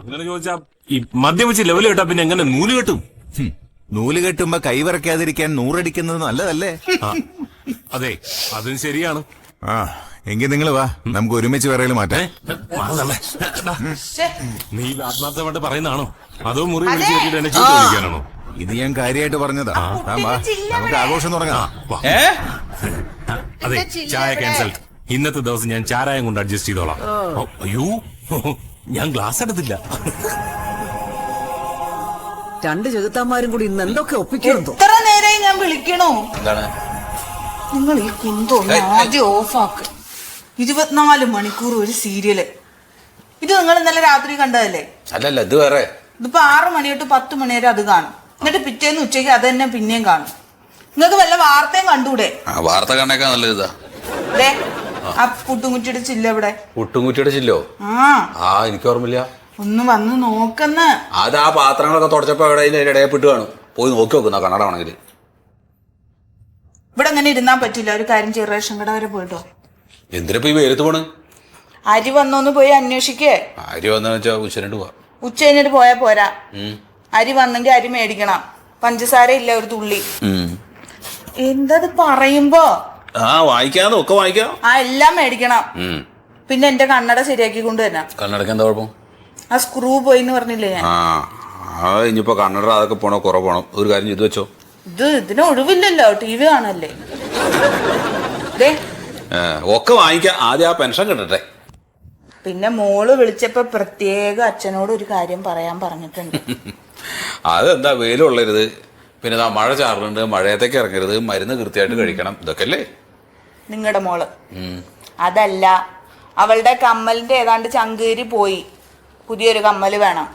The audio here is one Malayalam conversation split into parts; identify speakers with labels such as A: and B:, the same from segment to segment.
A: അങ്ങനെ ചോദിച്ചാ ഈ മദ്യം വെച്ച് ലെവൽ കേട്ടാ പിന്നെ എങ്ങനെ നൂല് കെട്ടും?
B: നൂല് കെട്ടുമ്പോ കൈവിറക്കാതിരിക്കാൻ നൂറടിക്കുന്നത് നല്ലതല്ലേ?
A: അതെ, അതും ശരിയാണ്.
B: ആ, എങ്കിൽ നിങ്ങൾ വാ, നമുക്ക് ഒരുമിച്ച് വിറയിൽ മാറ്റാം.
A: നീ ആത്മാർത്ഥമായിട്ട് പറയുന്നതാണോ അതോ മുറി വിളിച്ച് കെട്ടിട്ട് എന്നെ ചീത്ത വിളിക്കാനാണോ?
B: ഇത് ഞാൻ കാര്യമായിട്ട് പറഞ്ഞതാ. വാ, നമുക്ക് ആഘോഷം തുടങ്ങാം.
A: അതെ, ചായ ക്യാൻസൽ. ഇന്നത്തെ ദിവസം ഞാൻ ചാരായം കൊണ്ട് അഡ്ജസ്റ്റ് ചെയ്തോളാം. അയ്യോ, ഞാൻ ഗ്ലാസ് എടുത്തില്ല.
C: രണ്ട് ചെകുത്താന്മാരും കൂടി ഇന്ന് എന്തൊക്കെ ഒപ്പിക്കുന്നു.
D: എത്ര നേരമായി ഞാൻ വിളിക്കണോ?
E: എന്താണ്
D: നിങ്ങൾ ഈ കുന്തോന്ന് ആദ്യം ഓഫാക്ക്. 24 മണിക്കൂർ ഒരു സീരിയല്. ഇത് നിങ്ങൾ ഇന്നലെ രാത്രി കണ്ടതല്ലേ?
E: അല്ലല്ല, ഇത് വേറെ.
D: ഇതിപ്പോ 6 മണി തൊട്ട് 10 മണി വരെ അത് കാണും. എന്നിട്ട് പിറ്റേന്ന് ഉച്ചയ്ക്ക് അത് തന്നെ പിന്നെയും കാണും. നിങ്ങൾക്ക് വല്ല വാർത്തയും കണ്ടൂടെ?
E: വാർത്ത കണ്ടേക്കാ നല്ലതാ.
D: ആ പുട്ടുംകുറ്റിയുടെ ചില്ല എവിടെ?
E: പുട്ടുംകുറ്റിയുടെ ചില്ലോ? എനിക്ക് ഓർമ്മയില്ല.
D: ഒന്ന് വന്ന് നോക്കുന്ന.
E: അത് ആ പാത്രങ്ങളൊക്കെ തുടച്ചപ്പോ എവിടെ ഇടയെ പെട്ട് കാണും. പോയി നോക്കി നോക്കുന്ന കണ്ണടാണെങ്കിൽ.
D: ഇവിടെ അങ്ങനെ ഇരുന്നാൻ പറ്റില്ല. ഒരു കാര്യം ചെയ്യ, റേഷൻ കട വരെ പോയിട്ടോ.
E: എന്തിനാ ഈ വെയിലത്ത് പോണ്?
D: അരി വന്നോന്ന് പോയി അന്വേഷിക്കേ.
E: അരി വന്നെന്ന് വെച്ചാ ഉച്ചരണ്ട് പോവാ.
D: ഉച്ച കഴിഞ്ഞിട്ട് പോയാ പോരാ. അരി വന്നെങ്കിൽ അരി മേടിക്കണം. പഞ്ചസാര ഇല്ല ഒരു തുള്ളി. എന്തത് പറയുമ്പോ?
E: വായിക്കാതെ ഒക്കെ വായിക്കാം.
D: എല്ലാം മേടിക്കണം. പിന്നെ എന്റെ കണ്ണട ശരിയാക്കി കൊണ്ടുവരണം.
E: കണ്ണടക്ക് എന്താ കുഴപ്പം?
D: ആ സ്ക്രൂ പോയിന്ന് പറഞ്ഞില്ലേ ഞാൻ.
E: ഇനിയിപ്പോ കണ്ണട അതൊക്കെ പോണോ കുറെ പോണം. ഒരു കാര്യം ചെയ്തു വെച്ചോ.
D: ഇതിന് ഒഴിവില്ലല്ലോ, TV കാണല്ലേ.
E: ഒക്കെ വാങ്ങിക്കാം. ആദ്യം ആ പെൻഷൻ കിട്ടട്ടെ.
D: പിന്നെ മോള് വിളിച്ചപ്പോ പ്രത്യേക അച്ഛനോട് ഒരു കാര്യം പറയാൻ പറഞ്ഞിട്ടുണ്ട്.
E: അതെന്താ, വെയിലുള്ളരുത്, പിന്നെ മഴ ചാറുന്നുണ്ട്, മഴയത്തേക്ക് ഇറങ്ങരുത്, മരുന്ന് കൃത്യമായിട്ട് കഴിക്കണം, ഇതൊക്കെ അല്ലേ
D: നിങ്ങളുടെ മോള്. അതല്ല, അവളുടെ കമ്മലിന്റെ ഏതാണ്ട് ചങ്കേരി പോയി. പുതിയൊരു കമ്മല് വേണം.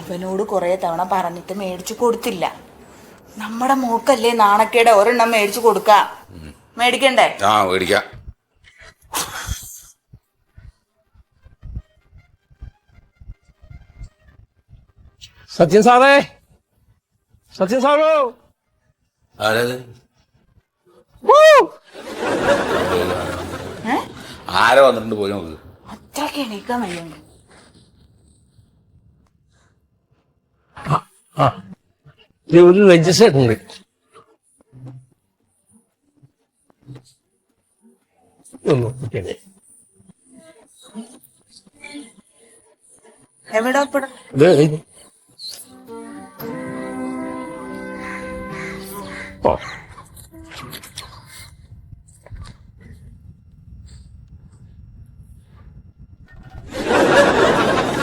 D: അവനോട് കുറെ തവണ പറഞ്ഞിട്ട് മേടിച്ചു കൊടുത്തില്ല. നമ്മുടെ മോക്കല്ലേ നാണക്കേടെ, ഒരെണ്ണം മേടിച്ചു കൊടുക്ക. മേടിക്കണ്ടേ?
E: മേടിക്കാം.
F: സത്യൻ സാറേ, സത്യൻ സാറോ.
E: ആരാ വന്നിട്ടുണ്ട്? പോയി നോക്ക്.
D: അത്രക്ക് എണീക്കാൻ വയ്യുണ്ട്.
F: ഒരു രജിസ്റ്റർ ഉണ്ട്.
D: എവിടെ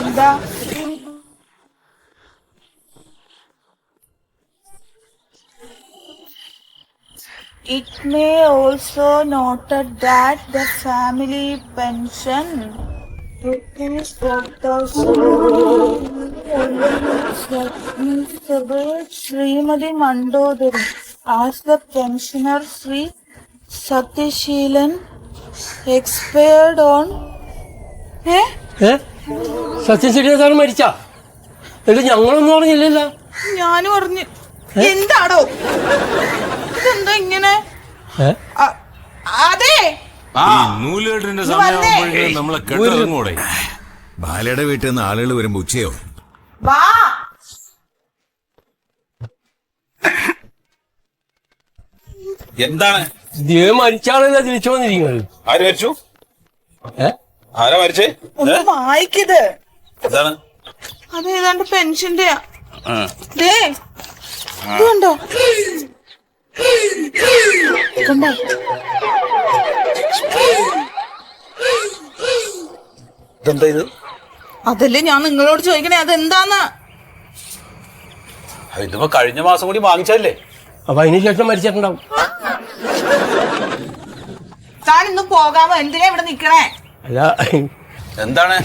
D: എന്താ? It may also noted that the family pension Srimati Mandodari as the pensioner Sri Satyashilan expired on
F: Sathyan ശരിയാ സാറ് മരിച്ച? എന്നിട്ട് ഞങ്ങളൊന്നും പറഞ്ഞില്ലല്ലോ.
D: ഞാനും പറഞ്ഞു. എന്താടോ ഇതെന്താ ഇങ്ങനെ? അതെ,
A: നൂലുകെട്ടിന്റെ സമയമാകുമ്പോഴേക്കും നമ്മളെ കെട്ടിറങ്ങൂടെ?
B: ബാലയുടെ വീട്ടിൽ നിന്ന് ആളുകൾ വരുമ്പോ ഉച്ചയോ?
D: വാ.
E: എന്താണ്?
F: മരിച്ചാണല്ലോ തിരിച്ചു വന്നിരിക്കുന്നത്.
E: ആര് മരിച്ചു? ആരാ മരിച്ചേ?
D: ഒന്ന് വായിക്കത്.
E: എന്താണ്?
D: അതേതാണ്ട് പെൻഷന്റെ. ഇതുണ്ടോ?
E: ഇതെന്താ ഇത്?
D: അതല്ലേ ഞാൻ നിങ്ങളോട് ചോദിക്കണേ, അതെന്താന്ന്.
E: ഇതിപ്പോ കഴിഞ്ഞ മാസം കൂടി വാങ്ങിച്ചല്ലേ?
F: അപ്പൊ അതിന് ശേഷം മരിച്ചിട്ടുണ്ടാവും.
D: താൻ ഇന്ന് പോകാമോ? എന്തിനാ ഇവിടെ നിക്കണേ?
F: അല്ല,
E: എന്താണ്?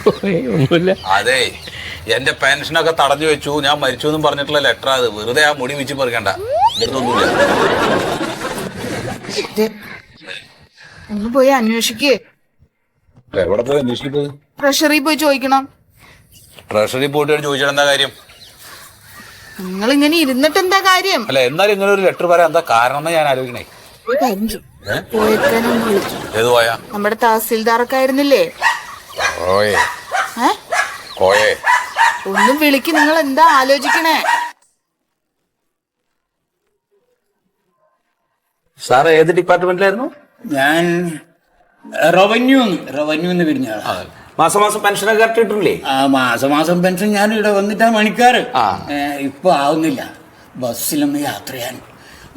F: ഒന്നുമില്ല.
E: അതെ, എന്റെ പെൻഷനൊക്കെ തടഞ്ഞു വെച്ചു, ഞാൻ മരിച്ചു എന്നും പറഞ്ഞിട്ടുള്ള ലെറ്റർ. അത് വെറുതെ ആ മുടി വെച്ച് പറിക്കണ്ട. ഇതൊന്നുമില്ല.
D: ഒന്ന് പോയി അന്വേഷിക്കേ.
E: എവിടെ പോയി അന്വേഷിക്കുന്നത്?
D: ട്രഷറി പോയി ചോദിക്കണം.
E: ട്രഷറി പോയിട്ട് ചോദിച്ചാൽ എന്താ കാര്യം?
D: നിങ്ങൾ ഇങ്ങനെ ഇരുന്നിട്ട് എന്താ കാര്യം?
E: അല്ല, എന്നാലും ഇങ്ങനെ ഒരു ലെറ്റർ വരാൻ എന്താ കാരണം എന്ന് ഞാൻ ആലോചിക്കണേ.
D: പോയേക്കാനൊന്ന് വിളിച്ചു.
E: ഏത് പോയാ?
D: നമ്മുടെ തഹസിൽദാറൊക്കെ ആയിരുന്നില്ലേ?
E: കോയെ
D: ഏ
E: കോയെ
D: ഒന്നും വിളിക്ക്, നിങ്ങൾ എന്താ ആലോചിക്കണേ?
E: സാർ ഏത് ഡിപ്പാർട്ട്മെന്റിലായിരുന്നു?
G: ഞാൻ റവന്യൂ എന്ന് പിരിഞ്ഞ ആളാ.
E: മാസം മാസം പെൻഷനൊക്കെ കറക്റ്റ് കിട്ടുന്നില്ലേ?
G: ആ മാസം പെൻഷൻ ഞാൻ ഇവിടെ വന്നിട്ടാ മണിക്കാറ്.
E: ആ.
G: ഇപ്പൊ ആവുന്നില്ല. ബസ്സിലൊന്ന് യാത്ര ചെയ്യാൻ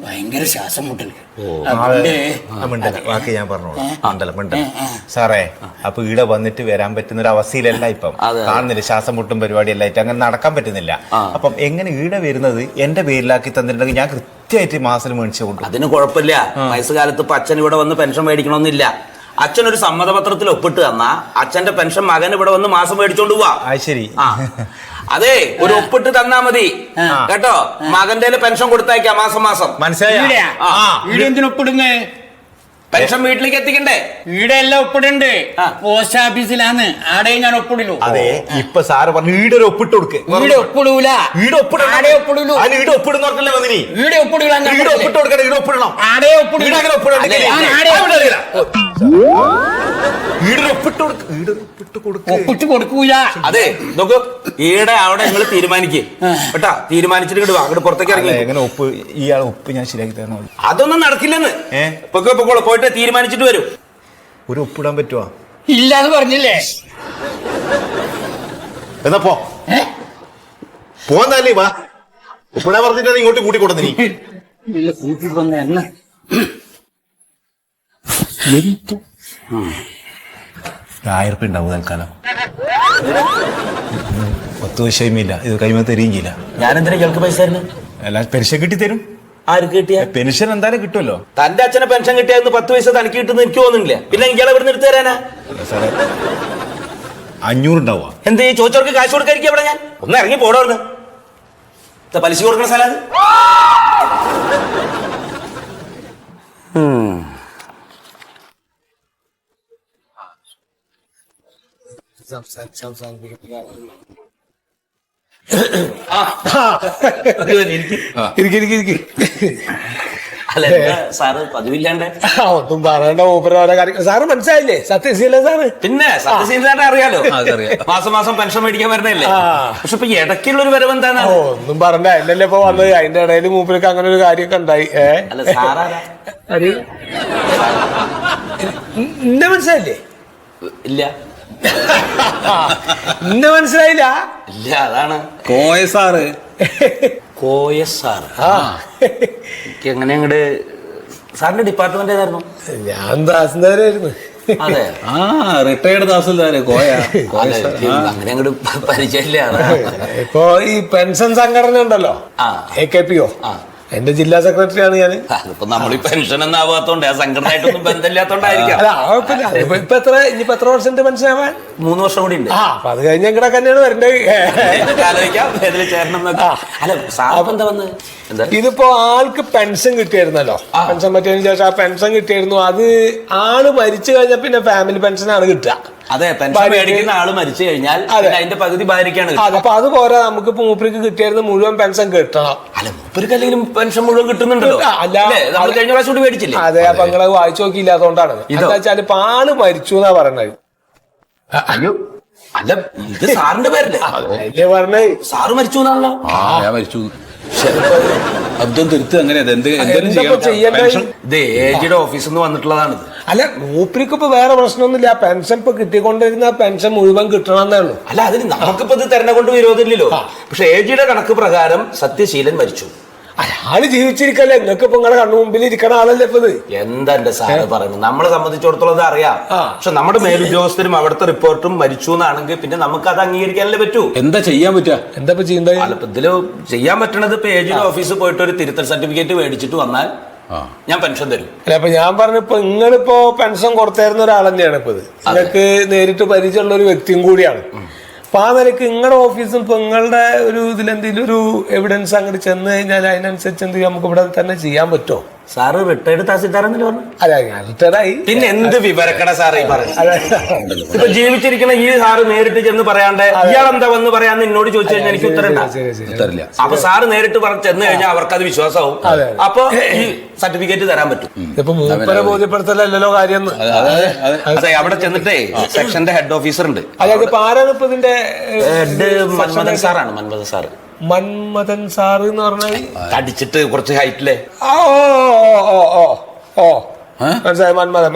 G: ഭയങ്കര ശ്വാസം മുട്ടല്. അതുകൊണ്ട്
H: ബാക്കി ഞാൻ പറഞ്ഞോളാം. സാറേ അപ്പൊ ഇവിടെ വന്നിട്ട് വരാൻ പറ്റുന്ന ഒരു അവസ്ഥയിലല്ല ഇപ്പം. കാണുന്നില്ല, ശ്വാസം മുട്ടും പരിപാടിയല്ല ആയിട്ട് അങ്ങനെ നടക്കാൻ പറ്റുന്നില്ല. അപ്പം എങ്ങനെ ഈടെ വരുന്നത് എന്റെ പേരിലാക്കി തന്നിട്ടുണ്ടെങ്കിൽ ഞാൻ കൃത്യമായിട്ട് മാസം മേടിച്ചു കൊടുക്കും.
I: അതിന് കുഴപ്പമില്ല. വയസ്സുകാലത്ത് ഇപ്പൊ അച്ഛൻ ഇവിടെ വന്ന് പെൻഷൻ മേടിക്കണമെന്നില്ല. അച്ഛൻ ഒരു സമ്മതപത്രത്തിൽ ഒപ്പിട്ട് തന്നാ അച്ഛന്റെ പെൻഷൻ മകൻ ഇവിടെ വന്ന് മാസം മേടിച്ചോണ്ട് പോവാ.
H: ശരി.
I: അതെ, ഒരു ഒപ്പിട്ട് തന്നാ മതി കേട്ടോ. മകന്റെ പെൻഷൻ കൊടുത്തയക്കാം മാസം മാസം.
H: മനസ്സിലായ?
G: വീട് എന്തിനൊപ്പിടുന്നേ?
I: പെൻഷൻ വീട്ടിലേക്ക് എത്തിക്കണ്ടേ?
G: വീടെ എല്ലാം ഒപ്പിടുണ്ട്. പോസ്റ്റ് ഓഫീസിലാണ്. ആടെ ഞാൻ ഒപ്പിടുള്ളൂ.
H: അതെ, ഇപ്പൊ സാറ് പറഞ്ഞു ഈടെ ഒരു ഒപ്പിട്ട് കൊടുക്ക്.
G: വീട് ഒപ്പിടൂല.
H: ഈടെ ഒപ്പിടണം.
G: ആടെ ഒപ്പിടുള്ളൂ.
H: ഈടെ ഒപ്പിടുന്ന പറഞ്ഞല്ലേ വന്നിനി.
G: വീട് ഒപ്പിടൂല.
H: ഈടെ ഒപ്പിട്ട് കൊടുക്കണം. ഈടെ ഒപ്പിടണം.
G: ആടെ ഒപ്പിടൂല.
H: ഈടെ അങ്ങനെ ഒപ്പിടണം.
G: ഞാൻ ആടെ ഒപ്പിടൂല.
H: ഈടെ ഒപ്പിട്ട് കൊടുക്ക്. ഈടെ ഒപ്പിട്ട് കൊടുക്ക്.
G: ഒപ്പിട്ട് കൊടുക്കൂല.
I: അതെ, നോക്കൂ, ഈടെ അവിടെ നിങ്ങൾ തീരുമാനിക്കും കേട്ടാ. തീരുമാനിച്ചിട്ട് ഇങ്ങോട്ട് വാ, അങ്ങോട്ട് പുറത്തേക്ക് ഇറങ്ങി.
H: എങ്ങനെ ഒപ്പ് ഇയാളെ ഒപ്പ് ഞാൻ ശരിയാക്കി തരണം.
I: അതൊന്നും നടക്കില്ലെന്ന്. പൊക്കോളൂ, പോയിട്ട് തീരുമാനിച്ചിട്ട് വരൂ.
H: ഒരു ഒപ്പിടാൻ പറ്റുവാ?
G: ഇല്ലാന്ന് പറഞ്ഞില്ലേ?
H: എന്നാ പോന്നല്ലേ, വാ. ഒപ്പിടാൻ പറഞ്ഞിട്ടാണ് ഇങ്ങോട്ട് കൂട്ടിക്കൊണ്ടു നീ.
G: കൂട്ടിക്കൊന്ന എണ്ണ
H: 1000 ഉറുപ്പിക ഉണ്ടാവും തൽക്കാലം. 10 വിഷയമില്ല, ഇത് കൈമ തരികയും ചെയ്യില്ല.
I: ഞാനെന്തിനാ ഇയാൾക്ക് പൈസ തരുന്നു?
H: അല്ല, പെൻഷൻ കിട്ടി തരും.
I: ആർക്ക് കിട്ടിയ?
H: പെൻഷൻ എന്തായാലും കിട്ടുമല്ലോ.
I: തന്റെ അച്ഛനെ പെൻഷൻ കിട്ടിയായിരുന്നു 10 പൈസ തനിക്ക് കിട്ടുന്ന എനിക്ക് തോന്നുന്നില്ല. പിന്നെ ഇയാളെ ഇവിടെ എടുത്തു തരാനാ?
H: സാറേ 500 ഉണ്ടാവുക.
I: എന്ത് ചോദിച്ചവർക്ക് കാശ് കൊടുക്കാതിരിക്കും അവിടെ? ഞാൻ ഒന്ന് ഇറങ്ങി പോടോന്ന്. പലിശ കൊടുക്കണ സ്ഥലം അല്ല, സാറ് പതിവില്ലാണ്ട്
F: ഒന്നും പറയണ്ട. മൂപ്പരോരോ കാര്യം സാറ് മനസ്സിലായില്ലേ? സത്യശീല സാറ്
I: പിന്നെ സത്യശീലതായിട്ട് അറിയാലോ. മാസം മാസം പെൻഷൻ മേടിക്കാൻ വരുന്നല്ലേ. പക്ഷെ ഇപ്പൊ ഇടയ്ക്കുള്ള ഒരു വരവ് എന്താണ്?
F: ഒന്നും പറയണ്ട. എന്നല്ലേ ഇപ്പൊ വന്നത്. അതിന്റെ ഇടയിൽ മൂപ്പർക്ക് അങ്ങനെ ഒരു കാര്യമൊക്കെ ഉണ്ടായി.
I: അല്ല, സാറാരാ?
F: എന്നെ മനസ്സിലായില്ലേ?
I: ഇല്ല.
F: എന്നെ മനസ്സിലായില്ല?
I: ഇല്ല, അതാണ്
E: കോയ സാറ്.
I: കോയ സാർ. എനിക്ക് എങ്ങനെ അങ്ങോട്ട് സാറിന്റെ ഡിപ്പാർട്ട്മെന്റ് ഏതായിരുന്നു?
F: ഞാൻ ദാസന്താരായിരുന്നു.
I: അതെ,
E: റിട്ടയർഡ് ദാസിൽദാര് കോയ.
I: അങ്ങനെ അങ്ങോട്ട് പരിചയമില്ല.
F: ഇപ്പൊ ഈ പെൻഷൻ സംഘടന ഉണ്ടല്ലോ, AKPO, എന്റെ ജില്ലാ സെക്രട്ടറിയാണ് ഞാൻ.
I: അതിപ്പോ നമ്മൾ ഈ പെൻഷൻ ഒന്നും ആവാത്തോണ്ട് ആ സംഘടനയായിട്ടൊന്നും ബന്ധമില്ലാത്തോണ്ടായിരിക്കാം.
F: അല്ല, കുഴപ്പമില്ല. ഇനിയിപ്പോ എത്ര വർഷത്തെ പെൻഷൻ ആവാൻ?
I: 3 വർഷം കൂടി ഉണ്ട്.
F: അപ്പൊ അത് കഴിഞ്ഞ ഇവിടെ തന്നെയാണ് വരേണ്ടത്.
I: അല്ല, സാറിന് എന്താ വന്നത്?
F: ഇതിപ്പോ ആൾക്ക് പെൻഷൻ കിട്ടിയായിരുന്നല്ലോ. പെൻഷൻ പറ്റിയതിനു ശേഷം ആ പെൻഷൻ കിട്ടിയായിരുന്നു. അത് ആള് മരിച്ചു കഴിഞ്ഞാൽ പിന്നെ ഫാമിലി പെൻഷനാണ് കിട്ടുക.
I: അതെ, പെൻഷൻ മേടിക്കുന്ന ആള് മരിച്ചു കഴിഞ്ഞാൽ അതിന്റെ പകുതി ഭാര്യക്കാണ്.
F: അപ്പൊ അത് പോരാ, നമുക്ക് മൂപ്പർക്ക് കിട്ടിയായിരുന്നു മുഴുവൻ പെൻഷൻ കിട്ടണം.
I: അല്ല, മൂപ്പർക്ക് അല്ലെങ്കിലും പെൻഷൻ മുഴുവൻ കിട്ടുന്നുണ്ടല്ലോ. നമ്മൾ കഴിഞ്ഞ പ്രാവശ്യം കൂടി മേടിച്ചില്ലേ?
F: അതെ, അപ്പൊ നിങ്ങളെ വായിച്ചു നോക്കിയില്ല, അതുകൊണ്ടാണ്. എന്താ വെച്ചാൽ ഇപ്പൊ ആള് മരിച്ചു എന്നാ പറയണത്.
I: അയ്യോ, അല്ല, ഇത് സാറിന്റെ പേരല്ലേ?
F: അല്ലേ പറഞ്ഞേ?
I: സാറ് മരിച്ചു എന്നാണല്ലോ.
E: ഞാൻ മരിച്ചു. അബ്ദം തിരുത്ത് അങ്ങനെ
I: ഇത് ഏജിയുടെ ഓഫീസിൽ നിന്ന് വന്നിട്ടുള്ളതാണ്.
F: അല്ല, മൂപ്പർക്ക് ഇപ്പൊ വേറെ പ്രശ്നമൊന്നുമില്ല. പെൻഷൻ ഇപ്പൊ കിട്ടിക്കൊണ്ടിരുന്ന പെൻഷൻ മുഴുവൻ കിട്ടണമെന്നേ ഉള്ളൂ.
I: അല്ല, അതിന് നമുക്കിപ്പോ ഇത് തരണ കൊണ്ട് വിരോധമില്ലല്ലോ. പക്ഷെ ഏജിയുടെ കണക്ക് പ്രകാരം സത്യശീലൻ മരിച്ചു.
F: അയാള് ജീവിച്ചിരിക്കല്ലേ? നിങ്ങൾക്ക് ഇപ്പൊ നിങ്ങളെ കണ്ണു മുമ്പിൽ ഇരിക്കണ ആളല്ലേ ഇപ്പൊ ഇത്?
I: എന്താ എന്റെ സാറ് പറയുന്നത്? നമ്മളെ സംബന്ധിച്ചിടത്തോളം അത് അറിയാം. പക്ഷെ നമ്മുടെ മേലുദ്യോഗസ്ഥരും അവിടുത്തെ റിപ്പോർട്ടും മരിച്ചു എന്നാണെങ്കിൽ പിന്നെ നമുക്ക് അത് അംഗീകരിക്കാനല്ലേ പറ്റൂ.
E: എന്താ ചെയ്യാൻ പറ്റുക?
F: എന്താ ഇപ്പൊ ചെയ്യുന്നത്?
I: അല്ല, ഇപ്പൊ ഇതില് ചെയ്യാൻ പറ്റണത് ഇപ്പൊ ഏജിയുടെ ഓഫീസിൽ പോയിട്ട് ഒരു തിരുത്തൽ സർട്ടിഫിക്കറ്റ് മേടിച്ചിട്ട് വന്നാൽ ഞാൻ പെൻഷൻ തരും.
F: അല്ല, അപ്പൊ ഞാൻ പറഞ്ഞപ്പോ നിങ്ങളിപ്പോ പെൻഷൻ കൊടുത്തായിരുന്ന ഒരാൾ തന്നെയാണ് ഇപ്പൊ ഇത്. നിങ്ങൾക്ക് നേരിട്ട് പരിചയമുള്ള ഒരു വ്യക്തിയും കൂടിയാണ്. അപ്പൊ ആ നിലയ്ക്ക് നിങ്ങളുടെ ഓഫീസും ഇപ്പൊ നിങ്ങളുടെ ഒരു ഇതിലെന്തെങ്കിലും ഒരു എവിഡൻസ് അങ്ങോട്ട് ചെന്ന് കഴിഞ്ഞാൽ അതിനനുസരിച്ച് എന്ത് നമുക്ക് ഇവിടെ തന്നെ ചെയ്യാൻ പറ്റുമോ?
I: സാറ് റിട്ടയർഡ് തഹസിൽദാരെന്നല്ലേ പറഞ്ഞു?
F: അല്ല ഞാൻ റിട്ടയർഡായി.
I: പിന്നെ എന്ത് വിവരക്കട സാറേ ഈ പറഞ്ഞു? ഇപ്പൊ ജീവിച്ചിരിക്കണ ഈ സാറ് നേരിട്ട് ചെന്ന് പറയാണ്ട് ഇയാളെന്താ വന്ന് പറയാന്ന് എന്നോട് ചോദിച്ചു കഴിഞ്ഞാൽ എനിക്ക് ഉത്തരമില്ല. അപ്പൊ സാറ് നേരിട്ട് ചെന്ന് കഴിഞ്ഞാൽ അവർക്ക് അത് വിശ്വാസമാവും. അപ്പൊ ഈ സർട്ടിഫിക്കറ്റ് തരാൻ പറ്റും.
F: ഇപ്പൊ മൂപ്പരെ ബോധ്യപ്പെടുത്തലല്ലോ കാര്യം.
I: അതെ, അവിടെ ചെന്നിട്ടേ സെക്ഷന്റെ ഹെഡ് ഓഫീസർ ഉണ്ട്.
F: അതായത് ഇപ്പൊ ആരാണ് ഇപ്പൊ ഇതിന്റെ
I: ഹെഡ് മന്മഥൻ സാറാണ്. മന്മഥൻ സാറ്.
F: മന്മഥൻ സാറ് എന്ന് പറഞ്ഞാൽ
I: തടിച്ചിട്ട് കുറച്ച് ഹൈറ്റിലെ.
F: മനസ്സിലായി. മന്മഥൻ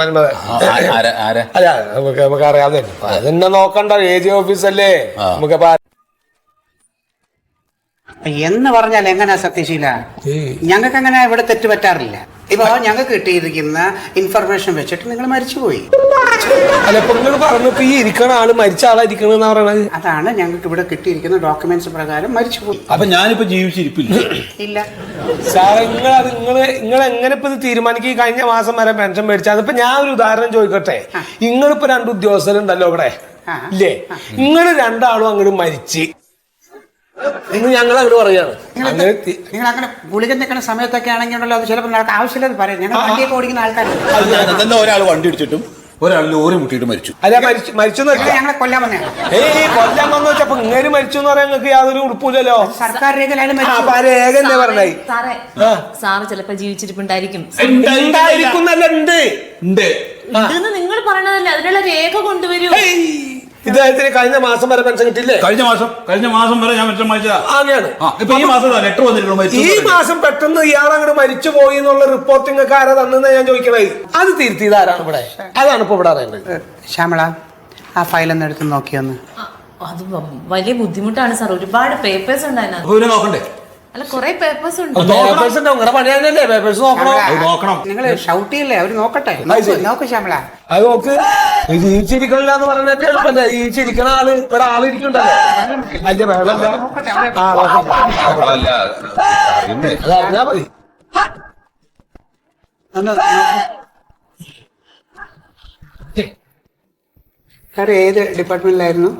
F: അല്ല നമുക്ക് അറിയാവുന്ന അതെന്നെ നോക്കണ്ട. ഏജ് ഓഫീസല്ലേ നമുക്ക്.
J: എന്ന് പറഞ്ഞാൽ എങ്ങനെയാ സത്യശീല? ഞങ്ങൾക്ക് അങ്ങനെ ഇവിടെ തെറ്റ് പറ്റാറില്ല. ഇപ്പൊ ഞങ്ങൾക്ക് കിട്ടിയിരിക്കുന്ന ഇൻഫർമേഷൻ വെച്ചിട്ട് നിങ്ങൾ മരിച്ചുപോയി.
F: അല്ല ഇപ്പൊ നിങ്ങൾ പറഞ്ഞപ്പോ ഈ ഇരിക്കണ ആള് മരിച്ച ആളായിരിക്കണെന്നാ പറയണത്.
J: അതാണ് ഞങ്ങൾക്ക് ഇവിടെ കിട്ടിയിരിക്കുന്ന ഡോക്യുമെന്റ്സ് പ്രകാരം മരിച്ചുപോയി.
E: അപ്പൊ ഞാനിപ്പോ ജീവിച്ചിരിപ്പില്ല.
J: ഇല്ല
F: സാറേ, നിങ്ങൾ എങ്ങനെ ഇപ്പൊ ഇത് തീരുമാനിക്കും? ഈ കഴിഞ്ഞ മാസം വരെ പെൻഷൻ മേടിച്ചാൽ ഇപ്പൊ ഞാൻ ഒരു ഉദാഹരണം ചോദിക്കട്ടെ. നിങ്ങളിപ്പോ 2 ഉദ്യോഗസ്ഥരുണ്ടല്ലോ ഇവിടെ ഇല്ലേ? നിങ്ങൾ 2 ആളും അങ്ങോട്ട് മരിച്ച് ഇന്ന് ഞങ്ങൾ അങ്ങോട്ട് പറയാണ്.
J: നിങ്ങൾ അങ്ങനെ ഗുളിക നിൽക്കുന്ന സമയത്തൊക്കെ ആണെങ്കിലോ അത് ചിലപ്പോൾ നടക്കാൻ ആവശ്യമില്ലെന്ന് പറയാം. ഞങ്ങൾ വണ്ടിയൊക്കെ ഓടിക്കുന്ന ആൾക്കാരാണ്.
E: ഒരാൾ വണ്ടി ഇടിച്ചിട്ടും ഒരാൾ ലോറി മുട്ടിയിട്ട് മരിച്ചു.
F: അല്ല മരിച്ചു
J: ഞങ്ങളെ കൊല്ലാൻ വന്നതാണ്.
F: കൊല്ലാൻ വന്നു വെച്ചപ്പോ ഇങ്ങനെ മരിച്ചു എന്ന് പറയാൻ നിങ്ങൾക്ക് യാതൊരു ഉറപ്പില്ലല്ലോ.
J: സർക്കാർ രേഖയിലാണ്
F: രേഖന്നെ പറഞ്ഞായി.
K: സാറ് ചിലപ്പോ ജീവിച്ചിരിപ്പുണ്ടായിരിക്കും. നിങ്ങൾ പറയണതല്ലേ, അതിനുള്ള രേഖ കൊണ്ടുവരൂ.
F: ഇദ്ദേഹത്തിന് കഴിഞ്ഞ മാസം വരെ പെൻഷൻ കിട്ടില്ലേ?
E: കഴിഞ്ഞ മാസം വരെ ഞാൻ പെൻഷൻ വാങ്ങിച്ചതാ.
F: അങ്ങനെയാണ്.
E: ഈ മാസം ലെറ്റർ വന്നിട്ടുള്ളൂ.
F: ഈ മാസം പെട്ടെന്ന് ഇയാൾ അങ്ങോട്ട് മരിച്ചു പോയി എന്നുള്ള റിപ്പോർട്ടിംഗ് ആരാ തന്നെന്ന് ഞാൻ ചോദിക്കണേ. അത് തിരുത്തിയത് ആരാണ് ഇവിടെ? അതാണ് ഇപ്പൊ ഇവിടെ അറിയേണ്ടത്.
J: ശ്യാമള, ആ ഫയലൊന്ന് എടുത്ത് നോക്കിയൊന്ന്.
K: അത് വലിയ ബുദ്ധിമുട്ടാണ് സാർ. ഒരുപാട് പേപ്പേഴ്സ് ഉണ്ട് അതിനകത്ത്.
E: നോക്കണ്ടേ?
K: അല്ല, കുറെ പേപ്പേഴ്സ് ഉണ്ട്.
F: പേപ്പേഴ്സ് ഉണ്ട്. നിങ്ങളുടെ പണിയാണല്ലേ പേപ്പേഴ്സ് നോക്കണം.
J: നിങ്ങൾ ഷൗട്ട് ചെയ്യല്ലേ? അവര് നോക്കട്ടെ. നോക്ക് ശ്യാമള,
F: അത് നോക്ക്. ജീവിച്ചിരിക്കണില്ല എന്ന് പറഞ്ഞിട്ട് എളുപ്പല്ലേ? ജീവിച്ചിരിക്കണ ആള് ഇവിടെ ആളിരിക്കണ്ടല്ലോ. അതിന്റെ വേണം അതറിഞ്ഞാ മതി.
J: സാർ ഏത് ഡിപ്പാർട്ട്മെന്റിലായിരുന്നു?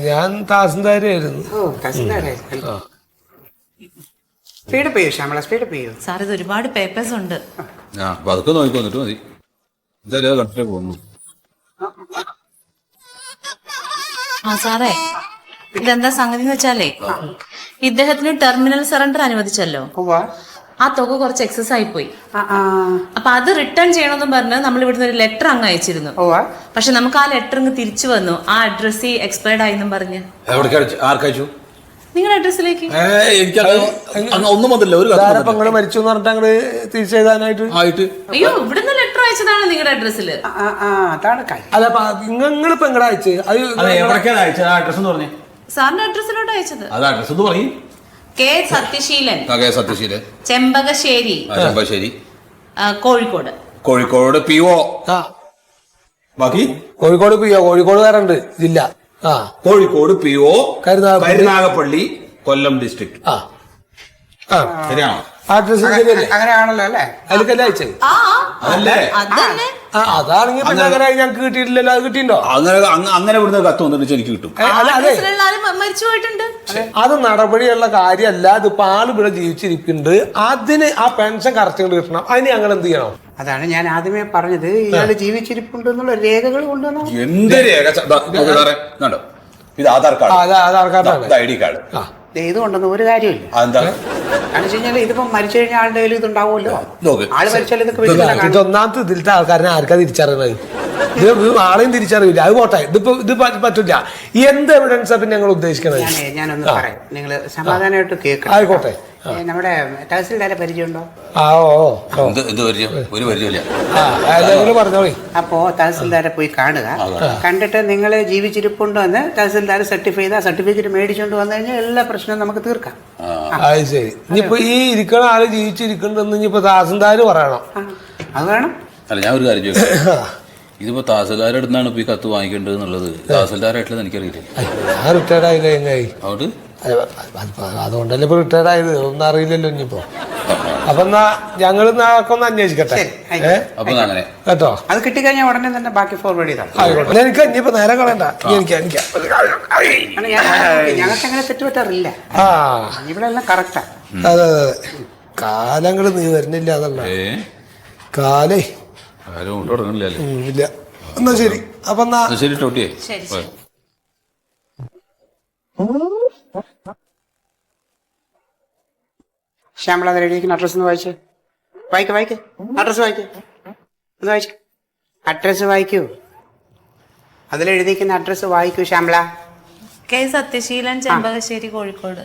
F: ഞാൻ തഹസിൽദാരായിരുന്നു.
J: ഓ, തഹസിൽദാരായിരുന്നു. സ്പീഡ് ചെയ്യൂ ശ്യാമള, സ്പീഡ് ചെയ്യൂ.
K: സാർ, ഇത് ഒരുപാട് പേപ്പേഴ്സ് ഉണ്ട്.
E: അതൊക്കെ നോക്കിക്കൊന്നിട്ട് മതി. എന്തായാലും കണ്ടിട്ടേ പോകുന്നു.
K: സാറേ, ഇതെന്താ സംഗതി എന്ന് വെച്ചാലേ, ഇദ്ദേഹത്തിന് ടെർമിനൽ സറണ്ടർ അനുവദിച്ചല്ലോ. ആ തുക കുറച്ച് എക്സസ് ആയി പോയി. അപ്പൊ അത് റിട്ടേൺ ചെയ്യണമെന്ന് പറഞ്ഞ് നമ്മൾ ഇവിടുന്ന് ഒരു ലെറ്റർ അങ്ങ് അയച്ചിരുന്നു. പക്ഷെ നമുക്ക് ആ ലെറ്റർ ഇങ്ങ് തിരിച്ചു വന്നു. ആ അഡ്രസ് എക്സ്പയർഡ് ആയെന്നും പറഞ്ഞ്.
E: ആർക്കയച്ചു?
K: നിങ്ങളുടെ അഡ്രസ്സിലേക്ക്.
E: ഒന്നും വന്നില്ല. ഒരു
F: നിങ്ങള് മരിച്ചു എന്ന് പറഞ്ഞിട്ട് അങ്ങോട്ട് തിരിച്ചെഴുതാനായിട്ട്.
K: അയ്യോ, ഇവിടുന്ന് ലെറ്റർ അയച്ചതാണ് നിങ്ങളുടെ അഡ്രസ്സിൽ.
F: അല്ല, നിങ്ങളിപ്പോ എങ്ങടെ അയച്ച്?
E: അഡ്രസ് എന്ന് പറഞ്ഞേ.
K: സാറിന്റെ അഡ്രസ്സിലോട്ട് അയച്ചത്.
E: അത് അഡ്രസ് എന്ന് പറയും.
K: കെ സത്യശീലൻ,
E: ചെമ്പകശ്ശേരി,
K: കോഴിക്കോട്.
E: കോഴിക്കോട് PO. ബാക്കി
F: കോഴിക്കോട് PO. കോഴിക്കോട് വേറുണ്ട് ജില്ല.
E: കോഴിക്കോട് PO, കരുനാഗപ്പള്ളി, കൊല്ലം ഡിസ്ട്രിക്ട്. ശരിയാണോ?
J: അങ്ങനെയാണല്ലോ അല്ലേ?
F: അതിലേക്കല്ലേ അയച്ചത്? അതാണെങ്കിൽ പിന്നെ അങ്ങനെ ഞങ്ങൾക്ക് കിട്ടിയിട്ടില്ലല്ലോ. അത് കിട്ടിയിട്ടുണ്ടോ?
E: അങ്ങനെ ഇവിടുന്ന് കത്ത് വന്നിട്ട് എനിക്ക് കിട്ടും.
K: മരിച്ചു പോയിട്ടുണ്ട്.
F: അത് നടപടിയുള്ള കാര്യമല്ല. അതിപ്പോ ആള് ഇവിടെ ജീവിച്ചിരിക്കുന്നുണ്ട്. അതിന് ആ പെൻഷൻ കറക്റ്റ് കിട്ടണം. അതിന് ഞങ്ങൾ എന്ത് ചെയ്യണം?
J: അതാണ് ഞാൻ ആദ്യമേ പറഞ്ഞത്. ഇയാള് ജീവിച്ചിരിപ്പുണ്ട് എന്നുള്ള രേഖകൾ കൊണ്ടുവന്നോ.
E: എന്ത് രേഖ? ഇത് ആധാർ കാർഡ്.
F: ആധാർ കാർഡാണ്.
E: ID card.
J: ഇത് കൊണ്ടൊന്നും ഒരു കാര്യമില്ല. കാരണം വെച്ച് കഴിഞ്ഞാൽ ഇതിപ്പോ മരിച്ചു കഴിഞ്ഞ ആളുടെ കയ്യിൽ ഇതുണ്ടാവുമല്ലോ. ആള് മരിച്ചാൽ ഇതൊക്കെ
F: ഒന്നാമത്തെ ഇതിലത്തെ ആൾക്കാരനെ ആർക്കാ തിരിച്ചറിയണത്? ഇത് ആളെയും തിരിച്ചറിയില്ല. അത് പോട്ടെ. ഇത് പറ്റില്ല. എന്ത് എവിഡൻസാ പിന്നെ ഞങ്ങൾ ഉദ്ദേശിക്കണത്?
J: ഞാനൊന്ന് പറയാം, നിങ്ങൾ സമാധാനമായിട്ട് കേൾക്കണം.
F: ആയിക്കോട്ടെ.
J: നമ്മുടെ തഹസിൽദാരെ പരിചയമുണ്ടോ?
F: പറഞ്ഞോളി.
J: അപ്പോ തഹസിൽദാരെ പോയി കാണുക. കണ്ടിട്ട് നിങ്ങൾ ജീവിച്ചിരിപ്പുണ്ടോ എന്ന് തഹസിൽദാർ സർട്ടിഫൈ ചെയ്ത് സർട്ടിഫിക്കറ്റ് മേടിച്ചോണ്ട് വന്നു കഴിഞ്ഞാൽ എല്ലാ പ്രശ്നവും നമുക്ക് തീർക്കാം.
F: അത് ശരി. ഇനിയിപ്പോ ഈ ഇരിക്കണ ആള് ജീവിച്ചിരിക്കണ്ടെന്ന് ഇനിയിപ്പോ തഹസിൽദാർ പറയണം.
J: അത് വേണം.
E: അല്ല, ഞാൻ ഒരു കാര്യം ചോദിക്കാം. ഇതിപ്പോ തഹസിൽദാരുടെ അടുത്താണ് ഇപ്പൊ ഈ കത്ത് വാങ്ങിക്കേണ്ടത് എന്നുള്ളത് തഹസിൽദാരായിട്ടുള്ളത് എനിക്കറിയില്ല.
F: ഞാൻ റിട്ടയർഡ് ആയില്ലേ എങ്ങായി? അതുകൊണ്ടല്ലേ ഇപ്പൊ റിട്ടയർഡ് ആയത്. ഒന്നും അറിയില്ലല്ലോ ഇനിയിപ്പോ. അപ്പൊ എന്നാ ഞങ്ങൾ ഒന്ന് അന്വേഷിക്കട്ടെ കേട്ടോ.
J: അത് കിട്ടിക്കഴിഞ്ഞാൽ ഉടനെ തന്നെ ബാക്കി ഫോർവേഡ് ചെയ്താൽ.
F: ആയിക്കോട്ടെ. എനിക്ക് ഇനിയിപ്പോ നേരം കളയണ്ട.
J: ഞങ്ങൾക്ക് അങ്ങനെ തെറ്റുപറ്റാറില്ല. ഇവിടെ എല്ലാം കറക്റ്റാ.
F: അതെ. കാലങ്ങള് നീ വരുന്നില്ല അതല്ല
E: ഏ
F: കാലേ
E: ആരും കൊണ്ട് തുടങ്ങണില്ലല്ലേ
F: ഇല്ല. എന്നാ ശരി. അപ്പൊ എന്നാ
E: ശരി ടോട്ടിയേ
K: ശരി,
E: ബൈ.
J: ശ്യാമള അത് എഴുതിയിരിക്കുന്ന അഡ്രസ്സ് ഒന്ന് വായിച്ചേ. വായിക്ക് അഡ്രസ്സ് വായിക്ക്. ഒന്ന് വായിച്ചു. അഡ്രസ്സ് വായിക്കൂ. അതിലെഴുതിയിരിക്കുന്ന അഡ്രസ്സ് വായിക്കൂ ശ്യാമള.
K: കെ സത്യശീലൻ, ചെമ്പകശ്ശേരി, കോഴിക്കോട്.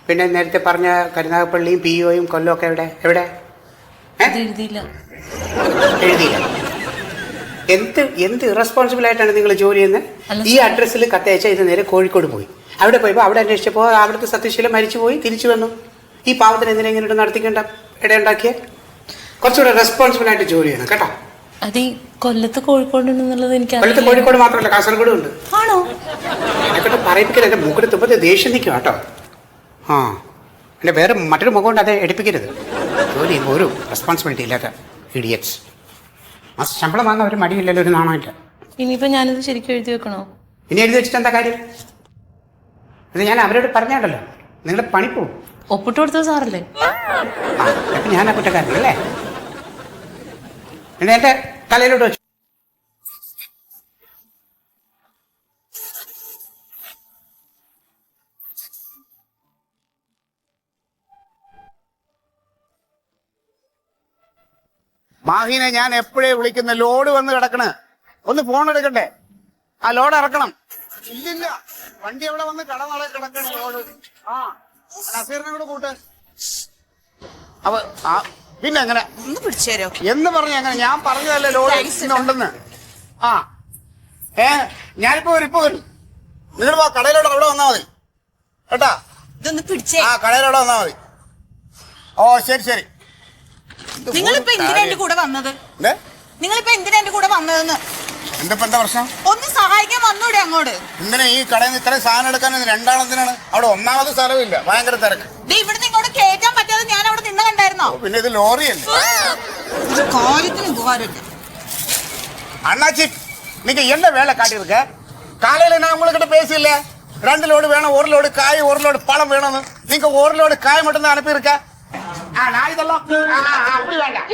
J: പിന്നെ നേരത്തെ പറഞ്ഞ കരുനാഗപ്പള്ളിയും PO-യും കൊല്ലം ഒക്കെ എവിടെ
K: അത് എഴുതിയില്ല.
J: എഴുതിയില്ല. എന്ത് ഇറസ്പോൺസിബിൾ ആയിട്ടാണ് നിങ്ങൾ ജോലി ചെയ്യുന്നത്? ഈ അഡ്രസ്സിൽ കത്തയച്ച ഇത് നേരെ കോഴിക്കോട് പോയി. അവിടെ പോയപ്പോൾ അവിടെ അന്വേഷിച്ചപ്പോൾ അവിടുത്തെ സത്യശീലം മരിച്ചുപോയി, തിരിച്ചു വന്നു. ഈ പാവത്തിന് എന്തിനാ ഇങ്ങനെ നടത്തിക്കേണ്ട ഇടയുണ്ടാക്കിയ? കുറച്ചുകൂടെ റെസ്പോൺസിബിൾ ആയിട്ട് ജോലി ചെയ്യണം കേട്ടോ.
K: അത് ഈ കൊല്ലത്ത് കോഴിക്കോട് ഉണ്ടെന്നുള്ളത് എനിക്ക്
J: കൊല്ലത്ത് കോഴിക്കോട് മാത്രമല്ല കാസർഗോഡും ഉണ്ട്.
K: ആണോ?
J: എന്നെക്കൊണ്ട് പറയിപ്പിക്കൽ എൻ്റെ മുഖത്ത് തുമ്പത്ത് ദേഷ്യം നിൽക്കും കേട്ടോ. ആ എൻ്റെ വേറെ മറ്റൊരു മുഖം കൊണ്ട് അത് എടുപ്പിക്കരുത്. ജോലി ചെയ്യുമ്പോൾ ഒരു റെസ്പോൺസിബിലിറ്റി ഇല്ലാത്ത ഇഡിയറ്റ്സ്. ആ ശമ്പളം വാങ്ങാൻ ഒരു മടിയില്ലല്ലോ, ഒരു നാണമില്ല.
K: ഇനിയിപ്പോ ഞാനിത് ശരിക്കും എഴുതി വെക്കണോ?
J: ഇനി എഴുതി വെച്ചിട്ട് എന്താ കാര്യം? ഇത് ഞാൻ അവരോട് പറഞ്ഞാണ്ടല്ലോ, നിങ്ങളുടെ പണി പോവും.
K: ഒപ്പിട്ട് കൊടുത്തത് സാറല്ലേ?
J: അപ്പം ഞാനാ കുറ്റക്കാരനല്ലേ? എന്നെ എൻ്റെ തലയിലോട്ട് വെച്ചു.
L: മാഹിനെ ഞാൻ എപ്പോഴേ വിളിക്കുന്ന ലോഡ് വന്ന് കിടക്കണ്. ഒന്ന് ഫോൺ എടുക്കണ്ടേ? ആ ലോഡ് ഇറക്കണം. ഇല്ലില്ല, വണ്ടി എവിടെ വന്ന് കടന്നളെ കിടക്കണ ലോഡ്. ആ നസീറിനെ കൂടെ കൂട്ട്. അവ പിന്നെ എങ്ങനെ എന്ന് പറഞ്ഞ എങ്ങനെ? ഞാൻ പറഞ്ഞതല്ലേ ലോഡ് ഉണ്ടെന്ന്. ആ ഞാനിപ്പോ വരും. നിങ്ങൾ കടയിലോട്ട് അവിടെ വന്നാ മതി കേട്ടാ. ആ കടയിലോടെ വന്നാ മതി. ഓ ശരി.
D: നിങ്ങളിപ്പോ എന്തിനാ എന്റെ കൂടെ വന്നത്?
L: എന്താ പ്രശ്നം?
D: ഒന്ന് സഹായിക്കാൻ വന്നൂടെ അങ്ങോട്ട്?
L: എന്തിനാ ഈ കടയിൽ നിന്ന് ഇത്രയും സാധനം എടുക്കാൻ? രണ്ടാമത്തിനാണ് അവിടെ ഒന്നാമത് സ്ഥലമില്ല, ഭയങ്കര തിരക്ക്.
D: ഇവിടുന്ന് ഇങ്ങോട്ട് കേറ്റാൻ പറ്റാതെ ഞാൻ അവിടെ നിന്ന് കണ്ടായിരുന്നോ?
L: പിന്നെ ഇത് ലോറിയല്ലേ?
D: കാര്യത്തിന് ഉപകാരമില്ല.
L: அண்ணாச்சி நீங்க என்ன வேலை காட்டியிருக்க? காலையில நான் உங்ககிட்ட பேசல, 2 லோடு வேணும், 1 லோடு காய் 1 லோடு பழம் வேணும்னு. நீங்க 1 லோடு காய் மட்டும் தான் அனுப்பியிருக்க. நான் இதெல்லாம் அப்படி வேண்டாம்.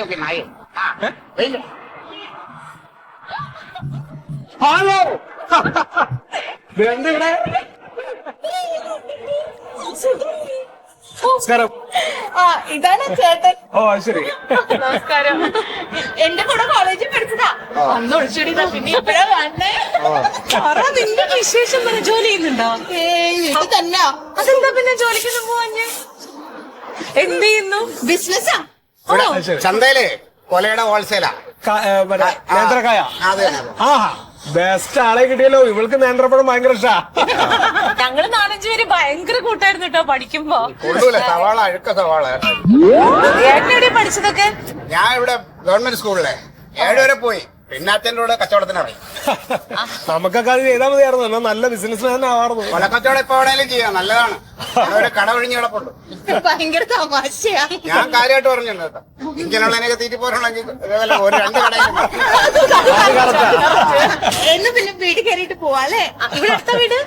L: ஓகே நாய் ഹലോ
F: നമസ്കാരം.
D: ഇതാണ് ചേട്ടൻ.
F: ഓ ശരി.
D: നമസ്കാരം. എന്റെ കൂടെ കോളേജിൽ പഠിച്ചതാ. അന്ന് ഒളിച്ചോടിയതാ, പിന്നെ ഇപ്പഴാ വന്നേ.
K: നിന്റെ വിശേഷം പറഞ്ഞ ജോലി ചെയ്യുന്നുണ്ടോ?
D: ഇത് തന്നെ.
K: അതെന്താ പിന്നെ ജോലിക്കൊന്നും പോവാഞ്ഞ്? എന്ത് ചെയ്യുന്നു?
D: ബിസിനസ്സാ.
L: ചന്തയില് കൊലയുടെ ഹോൾസെയിലാ.
F: നേന്ത്രക്കായ. ആ ബെസ്റ്റ് ആളെ കിട്ടിയല്ലോ. ഇവൾക്ക് നേന്ത്രപ്പഴം ഭയങ്കര ഇഷ്ടാ.
K: ഞങ്ങള് 4-5 പേര് ഭയങ്കര കൂട്ടായിരുന്നു കേട്ടോ പഠിക്കുമ്പോ.
L: കൊള്ളൂല, സവാള അഴുക്ക സവാള.
K: എവിടെ പഠിച്ചതൊക്കെ?
L: ഞാൻ ഇവിടെ ഗവൺമെന്റ് സ്കൂളിലെ 7 വരെ പോയി. പിന്നെ അച്ഛൻ്റെ കൂടെ കച്ചവടത്തിനറിയും.
F: നമുക്കൊക്കെ അത് ചെയ്താൽ മതിയായിരുന്നു. എന്നാ നല്ല ബിസിനസ്മാൻ ആവാറുന്നു.
L: കൊലക്കച്ചവടം എപ്പോ എവിടെയെങ്കിലും ചെയ്യാം, നല്ലതാണ്. ഒരു കട ഒഴിഞ്ഞ് കിടപ്പുണ്ട്.
D: ഭയങ്കര തമാശയാ.
L: ഞാൻ കാര്യമായിട്ട് പറഞ്ഞു കേട്ടോ. ഇങ്ങനെയുള്ളതിനൊക്കെ തീറ്റി പോരണുണ്ടെങ്കിൽ ഒരു 2 കടയിൽ
D: എന്ന് പിന്നെ വീട്ടിൽ കയറിയിട്ട് പോവാല്ലേ?
K: ഇവിടെ അടുത്ത വീട്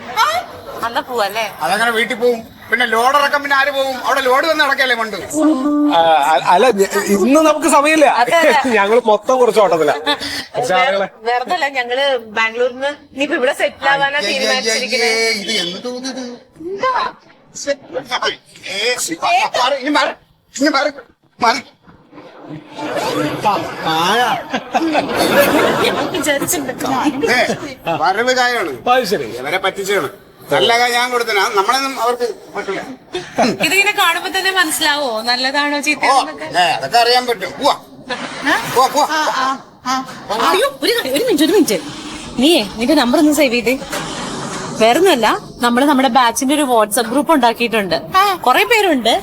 K: അന്നാ പോവല്ലേ?
L: അതങ്ങനെ വീട്ടിൽ പോവും. പിന്നെ ലോഡ് ഇറക്കം പിന്നെ ആര് പോവും? അവിടെ ലോഡ് വന്ന് ഇറക്കല്ലേ മണ്ട്.
F: അല്ല ഇന്ന് നമുക്ക് സമയമില്ല. ഞങ്ങൾ മൊത്തം കുറച്ച് ഓട്ടത്തില്ല.
K: വെറുതെ അല്ല, ഞങ്ങള് ബാംഗ്ലൂരിന്ന് ഇനിയിപ്പോ ഇവിടെ സെറ്റിൽ ആവാനാ തീരുമാനിച്ചിരിക്കുന്നത്.
L: ഇത് എന്ത് വരവ് കായാണ്.
F: ശരി,
L: ഇവരെ പറ്റിച്ചാണ്. നല്ല കായ ഞാൻ കൊടുത്തനാ, നമ്മളൊന്നും അവർക്ക് പറ്റില്ല.
K: ഇതിങ്ങനെ കാണുമ്പോ തന്നെ മനസ്സിലാവോ നല്ലതാണോ ചീത്ത?
L: അതൊക്കെ അറിയാൻ പറ്റും. പോവാ.
K: അയ്യോ ഒരു മിനിറ്റ്. നീയേ നിന്റെ നമ്പർ ഒന്ന് സേവ് ചെയ്തേ. വേറൊന്നുമല്ല, നമ്മുടെ ബാച്ചിന്റെ ഒരു വാട്സ്ആപ്പ് ഗ്രൂപ്പ് ഉണ്ടാക്കിയിട്ടുണ്ട്. കുറെ പേരുണ്ട്.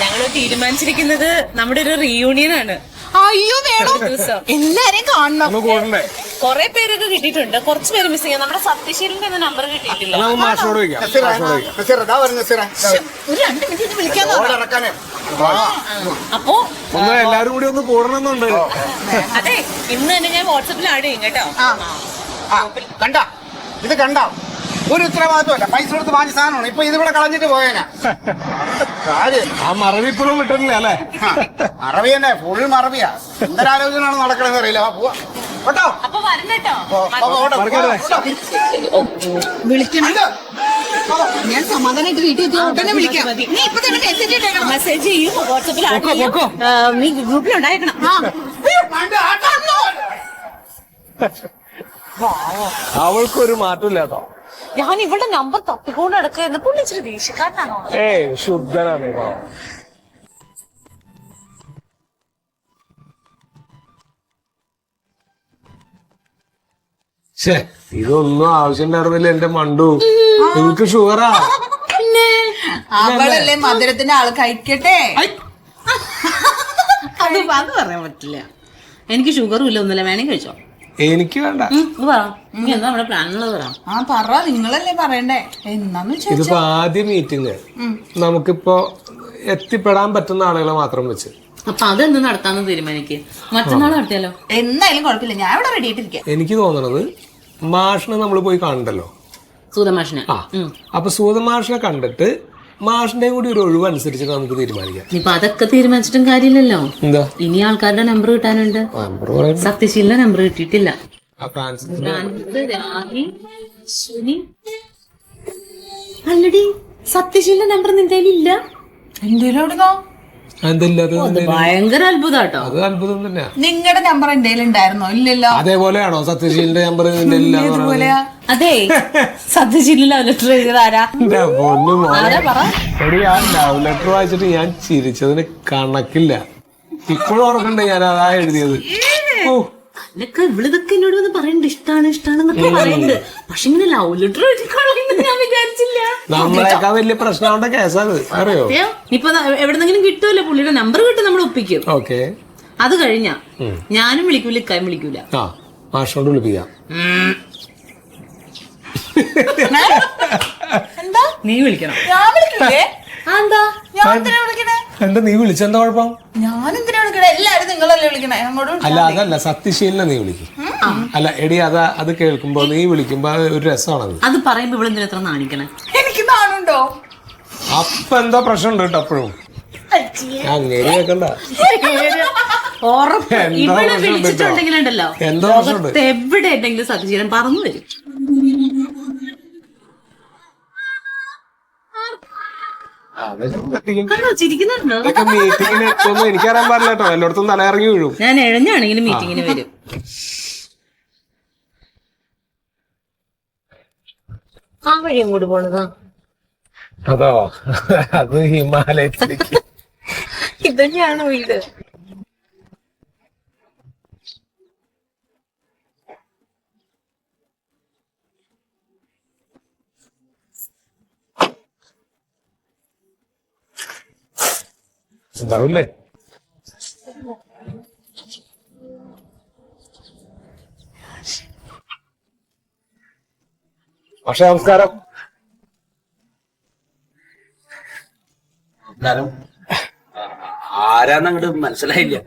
K: ഞങ്ങൾ തീരുമാനിച്ചിരിക്കുന്നത് നമ്മുടെ ഒരു റീയൂണിയൻ ആണ്.
D: അയ്യോ വേണോ? എല്ലാരെയും കാണണം.
K: കുറെ പേരൊക്കെ കിട്ടിയിട്ടുണ്ട്, കുറച്ച് പേര് മിസ്സിംഗ്. നമ്മുടെ സത്യശീലിന്റെ നമ്പർ കിട്ടിയിട്ടില്ല.
D: ഒരു 2 മിനിറ്റ് വിളിക്കാൻ.
K: അപ്പോ
F: എല്ലാരും കൂടി ഒന്ന് കൂടണമെന്നുണ്ട്.
K: അതെ, ഇന്ന് തന്നെ ഞാൻ വാട്സാപ്പിൽ ആഡ് ചെയ്യും കേട്ടോ.
L: കണ്ട ഇത് കണ്ട ഒരു ഉത്തരവാദിത്വമല്ല. പൈസ കൊടുത്ത് വാങ്ങിച്ച സാധനമാണ്. ഇപ്പൊ ഇതിവിടെ കളഞ്ഞിട്ട് പോയേനാ.
F: ആ മറവി ഇപ്പോഴും വിട്ടിട്ടില്ല അല്ലേ?
L: മറവി തന്നെ, ഫുൾ മറവിയാ. എന്തൊരാലോചനയാണ് നടക്കണമെന്ന് അറിയില്ല. പോവാ കേട്ടോ.
K: ഞാൻ സമാധാനമായിട്ട് വീട്ടിൽ എത്തി വിളിക്കാം. നീ ഇപ്പൊ തന്നെ മെസ്സേജ് ചെയ്യും, വാട്സാപ്പിൽ നീ ഗ്രൂപ്പിൽ ഉണ്ടായിരിക്കണം.
F: അവൾക്കൊരു മാറ്റമില്ലാട്ടോ.
K: ഞാൻ ഇവളുടെ നമ്പർ തപ്പിക്കൊണ്ട് എടുക്കുന്നത്. പുള്ളി ഇച്ചിരി ദേഷ്യക്കാരനാണോ?
F: ശുദ്ധനാണ്. ഇതൊന്നും ആവശ്യമുണ്ടായിരുന്നില്ല എന്റെ മണ്ടു. എനിക്ക് ഷുഗറാ.
D: അവളല്ലേ മധുരത്തിന്റെ ആള്, കഴിക്കട്ടെ.
K: അത് പറയാൻ പറ്റില്ല. എനിക്ക് ഷുഗറും ഇല്ല, ഒന്നുമില്ല. വേണമെങ്കിൽ കഴിച്ചോ.
F: എനിക്ക് വേണ്ട.
K: എന്താ നമ്മുടെ പ്ലാൻ ഉള്ളത് പറ.
D: ആ പറ, നിങ്ങളല്ലേ പറയണ്ടേ. എന്നാന്ന്
F: ഇതിപ്പോ ആദ്യ മീറ്റിംഗ് നമുക്കിപ്പോ എത്തിപ്പെടാൻ പറ്റുന്ന ആളുകളെ മാത്രം വെച്ച്.
K: അപ്പൊ അതെന്ത് നടത്താന്ന് തീരുമാനിക്കുക. മറ്റന്നാൾ നടത്തിയാലോ?
D: എന്തായാലും കുഴപ്പമില്ല, ഞാൻ ഇവിടെ റെഡി ആയിട്ടിരിക്കാം.
F: എനിക്ക് തോന്നണത് മാഷിനെ നമ്മൾ പോയി കാണണ്ടല്ലോ,
K: സൂതമാഷിനെ.
F: അപ്പൊ സൂതമാഷിനെ കണ്ടിട്ട് മാഷിന്റെ കൂടി ഒരു ഒഴിവ് അനുസരിച്ച് നമുക്ക് തീരുമാനിക്കാം.
K: ഇപ്പൊ അതൊക്കെ തീരുമാനിച്ചിട്ടും കാര്യമില്ലല്ലോ.
F: എന്താ
K: ഇനി ആൾക്കാരുടെ നമ്പർ കിട്ടാനുണ്ട്. സത്യശീലിന്റെ നമ്പർ കിട്ടിയിട്ടില്ല. അല്ലടി, സത്യശീലിന്റെ നമ്പർ നിന്റെ ഇല്ല. ഭയങ്കര അത്ഭുതാട്ടോ.
F: അത് അത്ഭുതം തന്നെയാ.
D: നിങ്ങളുടെ നമ്പർ എന്റെ ഉണ്ടായിരുന്നോ? ഇല്ലല്ലോ.
F: അതേപോലെയാണോ സത്യശീലിന്റെ നമ്പർ?
K: അതെ, സത്യശീലിന്റെ ലവ് ലെറ്റർ എഴുതിയത് ആരാ?
F: ലവ് ലെറ്റർ വായിച്ചിട്ട് ഞാൻ ചിരിച്ചതിന് കണക്കില്ല. ഇപ്പോഴും ഓർക്കണ്ടേ ഞാൻ അതാ എഴുതിയത്.
K: അല്ലൊക്കെ ഇവളിതൊക്കെ എന്നോട് വന്ന് പറയണ്ട്, ഇഷ്ടാണെന്നൊക്കെ പറയുന്നുണ്ട്. പക്ഷെ ഇങ്ങനെ ലവ് ലെറ്റർ എഴുതിക്കളയുന്നത് ഞാൻ വിചാരിച്ചില്ല.
F: നമ്മളെക്കാൾ വലിയ പ്രശ്നമുണ്ട കേസാണ്, അറിയോ?
K: ഇപ്പൊ എവിടെന്നെങ്കിലും കിട്ടുമല്ലോ, പുള്ളിയുടെ നമ്പർ കിട്ടും, നമ്മൾ ഒപ്പിക്കും.
F: ഓക്കെ,
K: അത് കഴിഞ്ഞാ ഞാനും വിളിക്കൂല, ഇക്കായും വിളിക്കൂല.
F: മാഷിനോട് വിളിപ്പിക്കാം.
D: എന്താ
K: നീ വിളിക്കണം?
D: ഞാൻ വിളിക്കില്ലേ? എന്താ ഞാൻ എന്തിനാ വിളിക്കണേ?
F: എന്താ നീ വിളിച്ചെന്താ കുഴപ്പം?
D: ഞാൻ എന്തിനാ വിളിക്കണേ? എല്ലാരും നിങ്ങളല്ലേ വിളിക്കണേ. അങ്ങോട്ട്
F: അല്ല, അതല്ല, സത്യശീലിനെ നീ വിളിക്കും. അല്ല എടി, അത് കേൾക്കുമ്പോ നീ വിളിക്കുമ്പോ ഒരു രസമാണത്.
K: അത് പറയുമ്പോ ഇവിടെ എന്തിനാ എത്ര നാണിക്കണേ?
D: എനിക്ക് നാണുണ്ടോ?
F: അപ്പൊ എന്താ പ്രശ്നം ഉണ്ട് കേട്ടോ അപ്പോഴും? അങ്ങനെ കേക്കണ്ട.
K: ഇവിടെ വിളിച്ചിട്ടുണ്ടെങ്കിലുണ്ടല്ലോ, ലോകത്ത് എവിടെ ഉണ്ടെങ്കിലും സത്യശീലൻ പറന്നു വരും. ചിരിക്കുന്നുണ്ടോ?
F: മീറ്റിങ്ങിന് എത്തുമെന്ന് എനിക്കറിയാൻ പാടില്ല കേട്ടോ. എല്ലായിടത്തും തല ഇറങ്ങി വീഴും.
K: ഞാൻ എഴഞ്ഞാണെങ്കിലും മീറ്റിങ്ങിന് വരും. ആ വഴി അങ്ങോട്ട് പോണതാ.
F: അതോ? അത് ഹിമാലയത്തിലേക്ക്.
K: ഇതന്നെയാണോ വീട്?
F: ഉണ്ടാവില്ലേ? പക്ഷെ നമസ്കാരം.
I: ആരാന്നങ്ങോട്ട് മനസ്സിലായില്ല.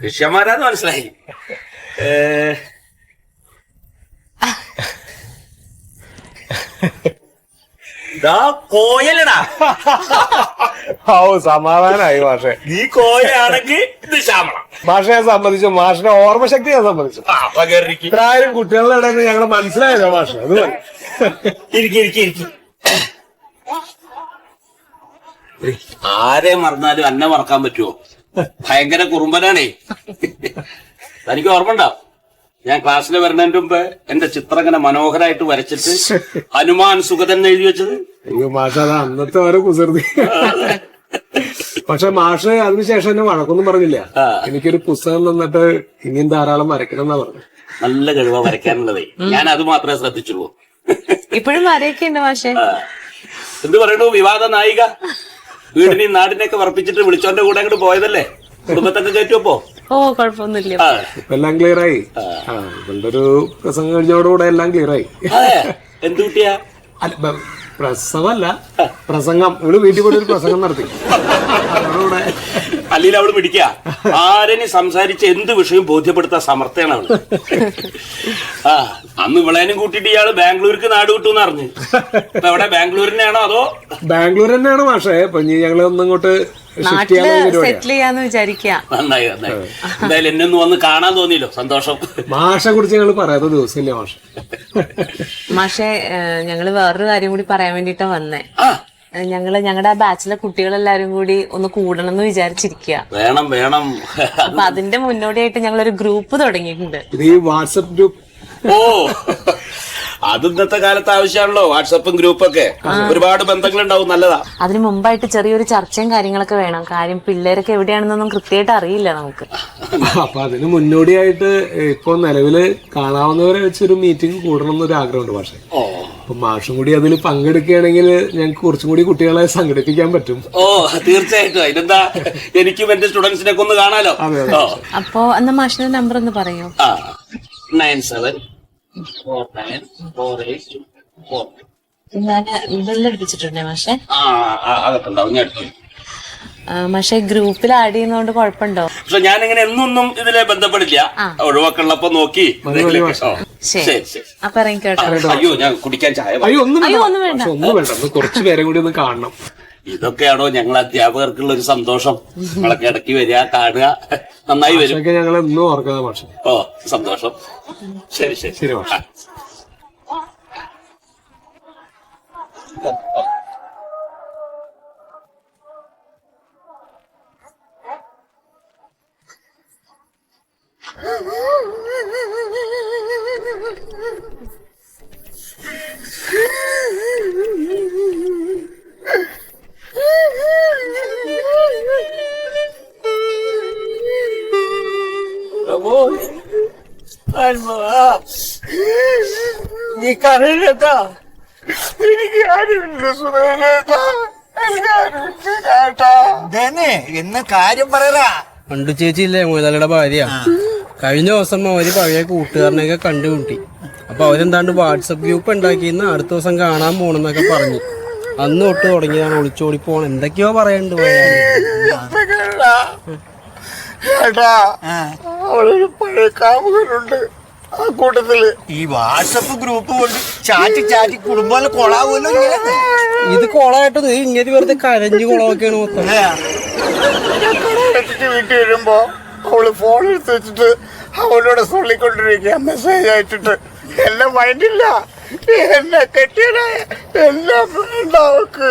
I: ശിഷ്യന്മാരാന്ന് മനസ്സിലായി. കോയലടാ.
F: സമാധാനായി മാഷെ.
I: നീ കോയലാണെങ്കിൽ ഇത് ശ്യാമള.
F: മാഷെ സമ്മതിച്ചു. മാഷിന്റെ ഓർമ്മശക്തി ഞാൻ സമ്മതിച്ചു. ഇത്രായിരം കുട്ടികളുടെ ഇടയിൽ ഞങ്ങൾ മനസ്സിലായല്ലോ മാഷെ. അത്
I: ആരെ മറന്നാലും അന്നെ മറക്കാൻ പറ്റുമോ? ഭയങ്കര കുറുമ്പനാണേ. തനിക്ക് ഓർമ്മ ഉണ്ടാവും, ഞാൻ ക്ലാസ്സിൽ വരുന്നതിന്റെ മുമ്പ് എന്റെ ചിത്രം ഇങ്ങനെ മനോഹരമായിട്ട് വരച്ചിട്ട് ഹനുമാൻ സുഗതൻ എഴുതി വെച്ചത്.
F: അയ്യോ മാഷ, അത് അന്നത്തെ ഓരോ കുസൃതി. പക്ഷെ മാഷ് അതിനുശേഷം എന്നെ വഴക്കൊന്നും പറഞ്ഞില്ല. എനിക്കൊരു പുസ്തകം തന്നിട്ട് ഇനിയും ധാരാളം വരയ്ക്കണം എന്നാ പറഞ്ഞു.
I: നല്ല കഴിവാ വരയ്ക്കാനുള്ളതേ. ഞാൻ അത് മാത്രമേ ശ്രദ്ധിച്ചുള്ളൂ.
K: ഇപ്പോഴും വരയൊക്കെ ഉണ്ട് മാഷെ.
I: എന്ത് പറയണു വിവാദ നായിക? വീടിനെയും നാടിനെയൊക്കെ വർപ്പിച്ചിട്ട് വിളിച്ചോന്റെ കൂടെ അങ്ങോട്ട് പോയതല്ലേ? കുടുംബത്തൊക്കെ കയറ്റുവപ്പോ?
K: ഓ, കുഴപ്പമൊന്നുമില്ല.
F: എല്ലാം ക്ലിയർ ആയി. ഇവളുടെ ഒരു പ്രസംഗം കഴിഞ്ഞോടുകൂടെ എല്ലാം ക്ലിയർ ആയി.
I: എന്ത് കുട്ടിയാ?
F: പ്രസവല്ല, പ്രസംഗം. ഇവള് വീട്ടിൽ പോയി ഒരു പ്രസംഗം നടത്തി.
I: അല്ലെങ്കിൽ അവള് പിടിക്കുക. ആരെയും സംസാരിച്ച് എന്ത് വിഷയം ബോധ്യപ്പെടുത്താൻ സമർത്ഥയാണ് അവള്. ആ അന്ന് ഇവളേനും കൂട്ടിട്ട് ഇയാള് ബാംഗ്ലൂർക്ക് നാട് വിട്ടൂന്ന് അറിഞ്ഞു. ഇപ്പൊ എവിടെ ബാംഗ്ലൂരിനെയാണോ അതോ?
F: ബാംഗ്ലൂർ തന്നെയാണ് മാഷേ. ഇപ്പൊ ഞങ്ങള് ഒന്നിങ്ങോട്ട്
K: സെറ്റിൽ ചെയ്യാന്ന് വിചാരിക്കുക.
I: നന്നായി നന്നായി. എന്തായാലും എന്നെ ഒന്ന് വന്ന് കാണാൻ തോന്നിയല്ലോ, സന്തോഷം.
F: മാഷെ കുറിച്ച് ഞങ്ങൾ പറയാത്ത ദിവസമില്ല മാഷെ.
K: മാഷെ ഞങ്ങള് വേറൊരു കാര്യം കൂടി പറയാൻ വേണ്ടിട്ടാ വന്നേ. ഞങ്ങളുടെ ആ ബാച്ചിലെ കുട്ടികളെല്ലാരും കൂടി ഒന്ന് കൂടണം എന്ന് വിചാരിച്ചിരിക്കുക.
I: വേണം വേണം.
K: അപ്പൊ അതിന്റെ മുന്നോടിയായിട്ട് ഞങ്ങളൊരു ഗ്രൂപ്പ് തുടങ്ങിയിട്ടുണ്ട്.
F: ഈ വാട്സപ്പ് ഗ്രൂപ്പ്.
I: ഓ അത് ഇന്നത്തെ കാലത്ത് ആവശ്യമാണല്ലോ, വാട്സപ്പും ഗ്രൂപ്പൊക്കെ. ഒരുപാട് ബന്ധങ്ങൾ ഉണ്ടാവും, നല്ലതാ.
K: അതിന് മുമ്പായിട്ട് ചെറിയൊരു ചർച്ചയും കാര്യങ്ങളൊക്കെ വേണം. കാര്യം പിള്ളേരൊക്കെ എവിടെയാണെന്നൊന്നും കൃത്യമായിട്ട് അറിയില്ല നമുക്ക്.
F: അപ്പൊ അതിന് മുന്നോടിയായിട്ട് ഇപ്പൊ നിലവില് കാണാവുന്നവരെ വെച്ചൊരു മീറ്റിംഗ് കൂടണം എന്നൊരു ആഗ്രഹമുണ്ട് മാഷെ. അപ്പൊ മാഷും കൂടി അതിൽ പങ്കെടുക്കുകയാണെങ്കിൽ ഞങ്ങൾക്ക് കുറച്ചും കൂടി കുട്ടികളെ സംഘടിപ്പിക്കാൻ പറ്റും.
I: ഓ തീർച്ചയായിട്ടും. അതിനെന്താ, എനിക്കും എന്റെ സ്റ്റുഡൻസിനെ ഒന്ന് കാണാലോ.
K: അപ്പൊ എന്നാ മാഷിന്റെ നമ്പർ ഒന്ന് പറയൂ.
I: 974948
K: ഞാൻ ബില്ലടിപ്പിച്ചിട്ടുണ്ടേ മാഷെ.
I: അതൊക്കെ ഉണ്ടാവും, ഞാൻ എടുത്തു.
K: മാഷെ ഗ്രൂപ്പിൽ ആഡ് ചെയ്യുന്നോണ്ട് കുഴപ്പമുണ്ടോ?
I: പക്ഷെ ഞാനിങ്ങനെ എന്നൊന്നും ഇതിലെ ബന്ധപ്പെടില്ല, ഒഴിവാക്കുള്ളപ്പോ നോക്കി.
K: ശരി അപ്പൊ ഇറങ്ങിക്കോട്ടെ.
I: അയ്യോ ഞാൻ കുടിക്കാൻ ചായ.
F: അയ്യോ ഒന്നും വേണ്ട, ഒന്നും വേണ്ട. കുറച്ചു പേരെ കൂടി ഒന്ന് കാണണം.
I: ഇതൊക്കെയാണോ ഞങ്ങൾ അധ്യാപകർക്കുള്ള ഒരു സന്തോഷം? നമ്മളൊക്കെ ഇടയ്ക്ക് വരിക, കാണുക, നന്നായി വരും.
F: ഞങ്ങൾ എന്നും ഓർക്കുന്നത് മാഷെ.
I: ഓ സന്തോഷം. ശരി ശരി
F: ശരി മാഷെ.
L: നീ കരയിലേട്ടാ, എനിക്ക് ആരുമില്ല സുഖേട്ടാ, എനിക്ക് ആരുമില്ല. എന്ന് കാര്യം പറയടാ.
M: പണ്ടു ചേച്ചി ഇല്ലേ മുതലാളിയുടെ ഭാര്യ, കഴിഞ്ഞ ദിവസം അവര് പഴയ കൂട്ടുകാരനെയൊക്കെ കണ്ടുമുട്ടി. അപ്പൊ അവരെന്താണ്ട് വാട്സപ്പ് ഗ്രൂപ്പ് ഉണ്ടാക്കിന്ന് അടുത്ത ദിവസം കാണാൻ പോണെന്നൊക്കെ പറഞ്ഞു. അന്ന് തൊട്ട് തുടങ്ങിയതാണ് ഒളിച്ചോടി പോണം, എന്തൊക്കെയോ പറയണ്ട്.
L: ഏട്ടാ അവളൊരു പഴയ കാമുകനുണ്ട് ആ കൂട്ടത്തില്.
M: ഈ വാട്സപ്പ് ഗ്രൂപ്പ് കൊണ്ട് ചാറ്റി കുടുംബം കൊളാവുമല്ലോ. ഇത് കൊളായിട്ട് ഇങ്ങനെ വെറുതെ കരഞ്ഞു കൊളാവൊക്കെയാണ് മൊത്തം.
L: വീട്ടിൽ വരുമ്പോ അവള് ഫോൺ എടുത്ത് വെച്ചിട്ട് അവളോട് സൊള്ളിക്കൊണ്ടിരിക്കുക, മെസ്സേജ് അയച്ചിട്ട്. എല്ലാം മൈൻഡില്ല, എന്നെ കെട്ടിയട എല്ലാം വേണ്ട അവക്ക്.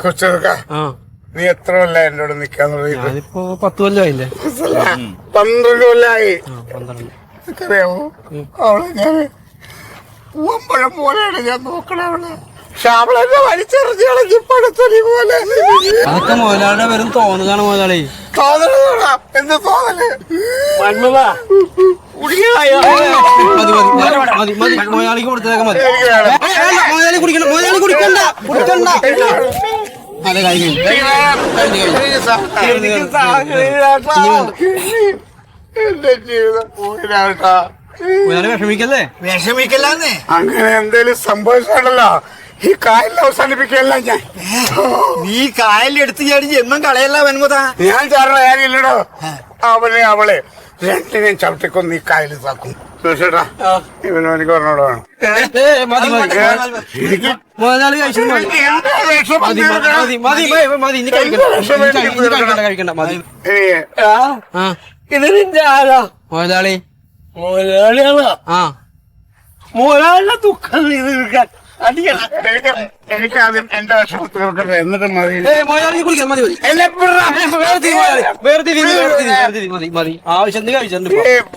L: കൊച്ചെടുക്ക, നീ എത്ര കൊല്ല എന്നോട് നിക്കാന്ന് പറയുന്നത്?
M: 10 കൊല്ലമായില്ലേ?
L: 12 കൊല്ലായി. അറിയാമോ, അവളെ ഞാൻ പൂവമ്പഴം പോലെയാണ് ഞാൻ നോക്കണ അവളെ. പക്ഷെ അവളെന്നെ വലിച്ചെറിഞ്ഞ് കളഞ്ഞ് പടത്തൊലി പോലെ.
M: അതൊക്കെ മുതലാളിയുടെ വെറും തോന്നുകയാണ് മുതലാളി.
L: തോന്നലാ, എന്ത് തോന്നല്?
M: മുതലാളിക്ക് കൊടുത്തതൊക്കെ മതി. മുതലാളി കുടിക്കണം, മുതലാളി കുടിക്കണ്ട. അതെ കഴിഞ്ഞു.
L: എന്റെ ജീവിതം പോയിട്ടാ.
M: വിഷമിക്കല്ലേ.
L: അങ്ങനെ എന്തേലും സംഭവിച്ചാണല്ലോ ഈ കായലിൽ അവസാനിപ്പിക്കല്ല ഞാൻ.
M: നീ കായലെടുത്ത് ചാടി ജന്മം കളയല്ല വൻമുതാ.
L: ഞാൻ ചാടുന്ന കാര്യമില്ലടോ. അവളെ രണ്ടിനെയും ചവിട്ടിക്കൊന്ന് ഈ കായലിൽ താക്കും. ചേട്ടാ ഇവനോ എനിക്ക് പറഞ്ഞോട് വേണം.
M: മുതലാളി കഴിച്ചു
L: ഇത് നിന്റെ ആരാ?
M: മുതലാളി.
L: മുതലാളിയാണോ? മുതലാളിയുടെ ദുഃഖം ഇത് തീർക്കാൻ എനിക്കാദ്യം എന്റെ വിഷമത്ത് തീർക്കട്ടെ, എന്നിട്ട് മതി.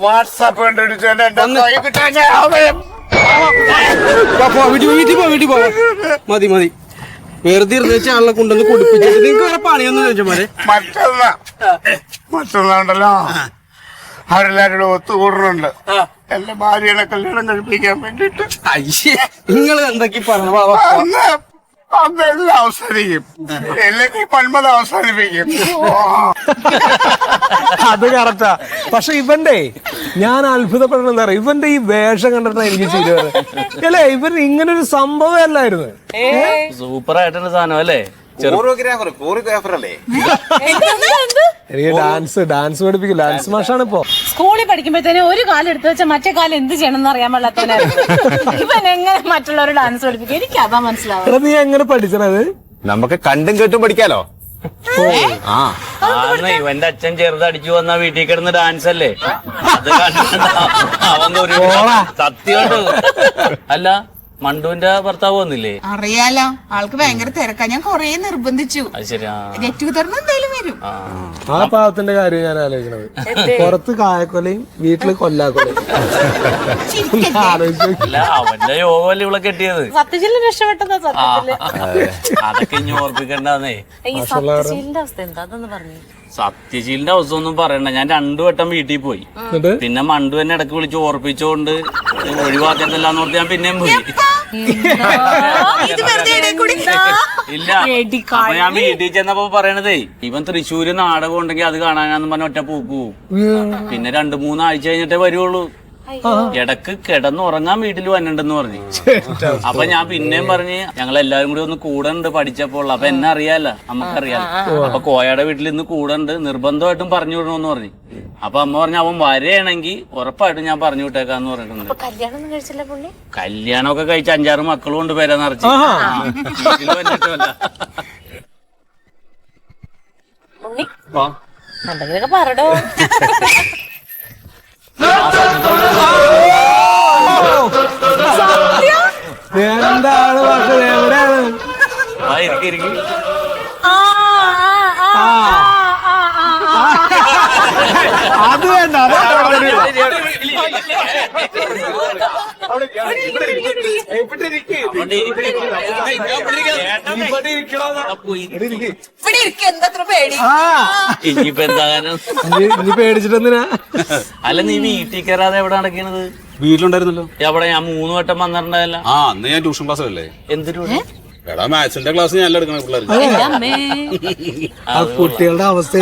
L: വാട്സാപ്പ് കണ്ടുപിടിച്ചു
M: വീട്ടിൽ പോ. മതി വെറുതെ ഇരുന്ന് വെച്ചാൽ ആളെ കൊണ്ടുവന്ന് കുടിപ്പിച്ചിട്ട് നിങ്ങൾക്ക് വേറെ പണിയൊന്നും ചോദിച്ചമാരെ.
L: മറ്റൊന്നുണ്ടല്ലോ, അവരെല്ലാവരും ഒത്തുകൂടുന്നുണ്ട് എന്റെ ഭാര്യനെ കല്യാണം കഴിപ്പിക്കാൻ വേണ്ടിട്ട്.
M: നിങ്ങൾ എന്തൊക്കെ പറഞ്ഞു?
L: അതെല്ലാം അവസാനിക്കും, അല്ലെങ്കിൽ പൺമത അവസാനിപ്പിക്കും.
F: അത് കറക്റ്റാ. പക്ഷെ ഇവന്റെ ഞാൻ അത്ഭുതപ്പെടണം എന്താ പറയാ, ഇവന്റെ ഈ വേഷം കണ്ടിട്ടാണ് എനിക്ക് ചെയ്തത്. അല്ലേ, ഇവൻ ഇങ്ങനൊരു സംഭവം അല്ലായിരുന്നു.
G: സൂപ്പർ ആയിട്ടുള്ള സാധനം അല്ലേ?
H: കോറിയോഗ്രാഫർ അല്ലേ?
F: ഡാൻസ് പഠിപ്പിക്കും. ഡാൻസ് മാഷാണ് ഇപ്പൊ.
K: സ്കൂളിൽ പഠിക്കുമ്പോഴത്തേനും ഒരു കാലം എടുത്തു വെച്ചാൽ മറ്റേ കാലം എന്ത് ചെയ്യണം എന്ന് അറിയാൻ പാടില്ലാത്തവനായിരുന്നു. ഇവൻ എങ്ങനെ മറ്റുള്ളവർ ഡാൻസ് പഠിപ്പിക്കും? എനിക്ക് അതാ മനസ്സിലാവും.
F: നീ എങ്ങനെ പഠിച്ചത്?
H: നമുക്ക് കണ്ടും കേട്ടും പഠിക്കാലോ.
G: ഇവന്റെ അച്ഛൻ ചെറുതടിച്ചു വന്ന വീട്ടിൽ കിടന്ന് ഡാൻസ് അല്ലേ അത് അവൻ ഒരു സത്യമായിട്ട്. അല്ല മണ്ടുവിന്റെ ഭർത്താവ് വന്നില്ലേ?
D: അറിയാലോ, ആൾക്ക് ഭയങ്കര തിരക്കാ. ഞാൻ കൊറേ നിർബന്ധിച്ചു.
G: അത് ശരിയാ.
D: ഗെറ്റ് ടുഗദറിന് എന്തായാലും വരും.
F: ആ പാവത്തിന്റെ കാര്യം ഞാൻ ആലോചിക്കണത്. പുറത്ത് കായക്കൊലയും വീട്ടില് കൊല്ലാക്കൊലയും.
G: അല്ല അവന്റെ യോഗമല്ലേ ഇവിടെ കെട്ടിയത്.
K: സത്യശീലൻ രക്ഷപ്പെട്ടതാ സത്യത്തില്.
G: അതൊക്കെ ഇനി ഓർപ്പിക്കണ്ടേ.
K: ഈ സത്യശീലിന്റെ അവസ്ഥ എന്താ അതൊന്ന് പറഞ്ഞു.
G: സത്യശീലിന്റെ അവസ്ഥ ഒന്നും പറയണ്ട. ഞാൻ 2 വട്ടം വീട്ടിൽ പോയി. പിന്നെ മണ്ടു എന്നെ ഇടയ്ക്ക് വിളിച്ച് ഓർപ്പിച്ചോണ്ട് ഒഴിവാക്കത്തില്ലാന്ന് ഓർത്ത് ഞാൻ പിന്നെയും പോയി. ഇല്ല അപ്പൊ ഞാൻ വീട്ടിൽ ചെന്നപ്പോ പറയണതേ ഇവൻ തൃശ്ശൂര് നാടകം ഉണ്ടെങ്കിൽ അത് കാണാനാന്ന് പറഞ്ഞ ഒറ്റ പോക്ക് പോവും. പിന്നെ 2-3 ആഴ്ച കഴിഞ്ഞിട്ടേ വരുവുള്ളൂ. ഇടക്ക് കിടന്നുറങ്ങാൻ വീട്ടിൽ വന്നിണ്ടെന്ന് പറഞ്ഞു. അപ്പൊ ഞാൻ പിന്നെയും പറഞ്ഞ് ഞങ്ങൾ എല്ലാരും കൂടി ഒന്ന് കൂടണ്ട് പഠിച്ചപ്പോൾ. അപ്പൊ എന്നെ അറിയാല, നമുക്കറിയാലോ. അപ്പൊ കോയയുടെ വീട്ടിൽ ഇന്ന് കൂടണ്ട്, നിർബന്ധമായിട്ടും പറഞ്ഞു വിടണമെന്ന് പറഞ്ഞു. അപ്പൊ അമ്മ പറഞ്ഞു അവൻ വരെയാണെങ്കിൽ ഉറപ്പായിട്ടും ഞാൻ പറഞ്ഞു വിട്ടേക്കാന്ന് പറഞ്ഞിട്ടുണ്ട്. കല്യാണമൊക്കെ കഴിച്ച് 5-6 മക്കളും കൊണ്ട് പേരെ നിറച്ച് വീട്ടിൽ വന്നിട്ടല്ല.
K: എന്തെങ്കിലൊക്കെ പറടോ.
F: എന്താണ് മക്കളെ, എവിടെയാണ്? അത് വേണ്ട.
G: ഇനി
F: പേടിച്ചിട്ടെന്തിനാ?
G: അല്ല നീ വീട്ടിൽ കയറാതെ എവിടെ നടക്കണത്?
E: വീട്ടിലുണ്ടായിരുന്നല്ലോ.
G: എവിടെ? ഞാൻ 3 വട്ടം വന്നിട്ടുണ്ടായല്ല.
E: അന്ന് ഞാൻ ട്യൂഷൻ ക്ലാസ് അല്ലേ.
G: എന്തിനു?
E: എടാ മാത്സിന്റെ ക്ലാസ് ഞാൻ എടുക്കണ പിള്ളേർ.
F: കുട്ടികളുടെ അവസ്ഥ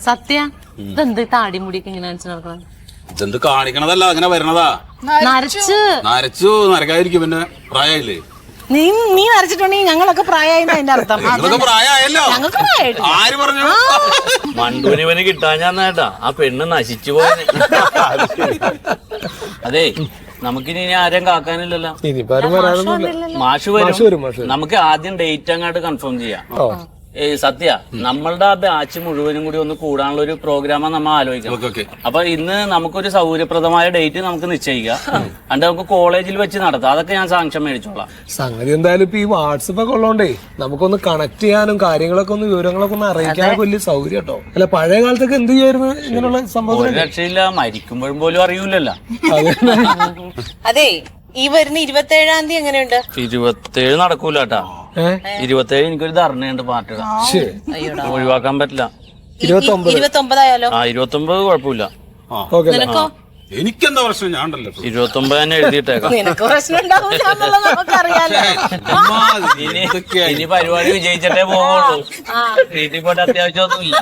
K: സത്യ ഇതെന്ത് താടി മുടിയൊക്കെ ഇങ്ങനെ നടക്കണം?
E: ഇതെന്ത് കാണിക്കണതല്ല, അങ്ങനെ വരണതാ. നരച്ചു നരക്കാതിരിക്കും. പിന്നെ പ്രായമില്ലേ?
K: നീ നരച്ചിട്ടുണ്ടെങ്കിൽ ഞങ്ങളൊക്കെ പ്രായമായി അതിന്റെ അർത്ഥം.
E: പ്രായമായല്ലോ.
K: ഞങ്ങൾക്ക് പ്രായമായിട്ട്
E: ആര് പറഞ്ഞു?
G: മണ്ടുവിന് കിട്ടാഞ്ഞാട്ടാ ആ പെണ്ണ് നശിച്ചു പോയത്. അതെ നമുക്കിനി ആരെയും കാക്കാനില്ലല്ലോ. മാഷ് വരും. നമുക്ക് ആദ്യം ഡേറ്റ് അങ്ങോട്ട് കൺഫേം ചെയ്യാം. സത്യ നമ്മളുടെ ആ ബാച്ച് മുഴുവനും കൂടി ഒന്ന് കൂടാനുള്ള ഒരു പ്രോഗ്രാമാണ് നമ്മൾ ആലോചിക്കണം. അപ്പൊ ഇന്ന് നമുക്കൊരു സൗകര്യപ്രദമായ ഡേറ്റ് നമുക്ക് നിശ്ചയിക്കാം. അണ്ട് നമുക്ക് കോളേജിൽ വെച്ച് നടത്താം. അതൊക്കെ ഞാൻ സാങ്ഷൻ മേടിച്ചോളാം.
F: സംഗതി എന്തായാലും ഇപ്പൊ ഈ വാട്സപ്പ് ഒക്കെ ഉള്ളോണ്ടേ നമുക്കൊന്ന് കണക്ട് ചെയ്യാനും കാര്യങ്ങളൊക്കെ ഒന്ന് വിവരങ്ങളൊക്കെ ഒന്ന് അറിയിക്കാനൊക്കെ വലിയ സൗകര്യം കേട്ടോ. അല്ല പഴയ കാലത്തൊക്കെ എന്ത് ചെയ്യായിരുന്നു ഇങ്ങനെയുള്ള സംഭവം?
G: ഒരു രക്ഷയില്ല, മരിക്കുമ്പോഴും പോലും അറിയൂലല്ലോ.
K: അതെ ഈ വരുന്ന 27-ാം തീയതി എങ്ങനെയുണ്ട്?
G: 27 നടക്കൂല കേട്ടാ. 27 എനിക്കൊരു ധർണയുണ്ട് പാർട്ടിയുടെ. ഒഴിവാക്കാൻ പറ്റില്ല.
K: 29 ആയാലോ?
G: 29 കുഴപ്പമില്ല.
K: നിനക്കോ?
E: എനിക്കെന്താ പ്രശ്നം? ഞാൻ ഉണ്ടല്ലോ.
G: 29 തന്നെ എഴുതിയിട്ടേക്കാം. ഇനി പരിപാടി വിജയിച്ചിട്ടേ പോകുള്ളൂ. വീട്ടിൽ പോയിട്ട് അത്യാവശ്യമൊന്നുമില്ല.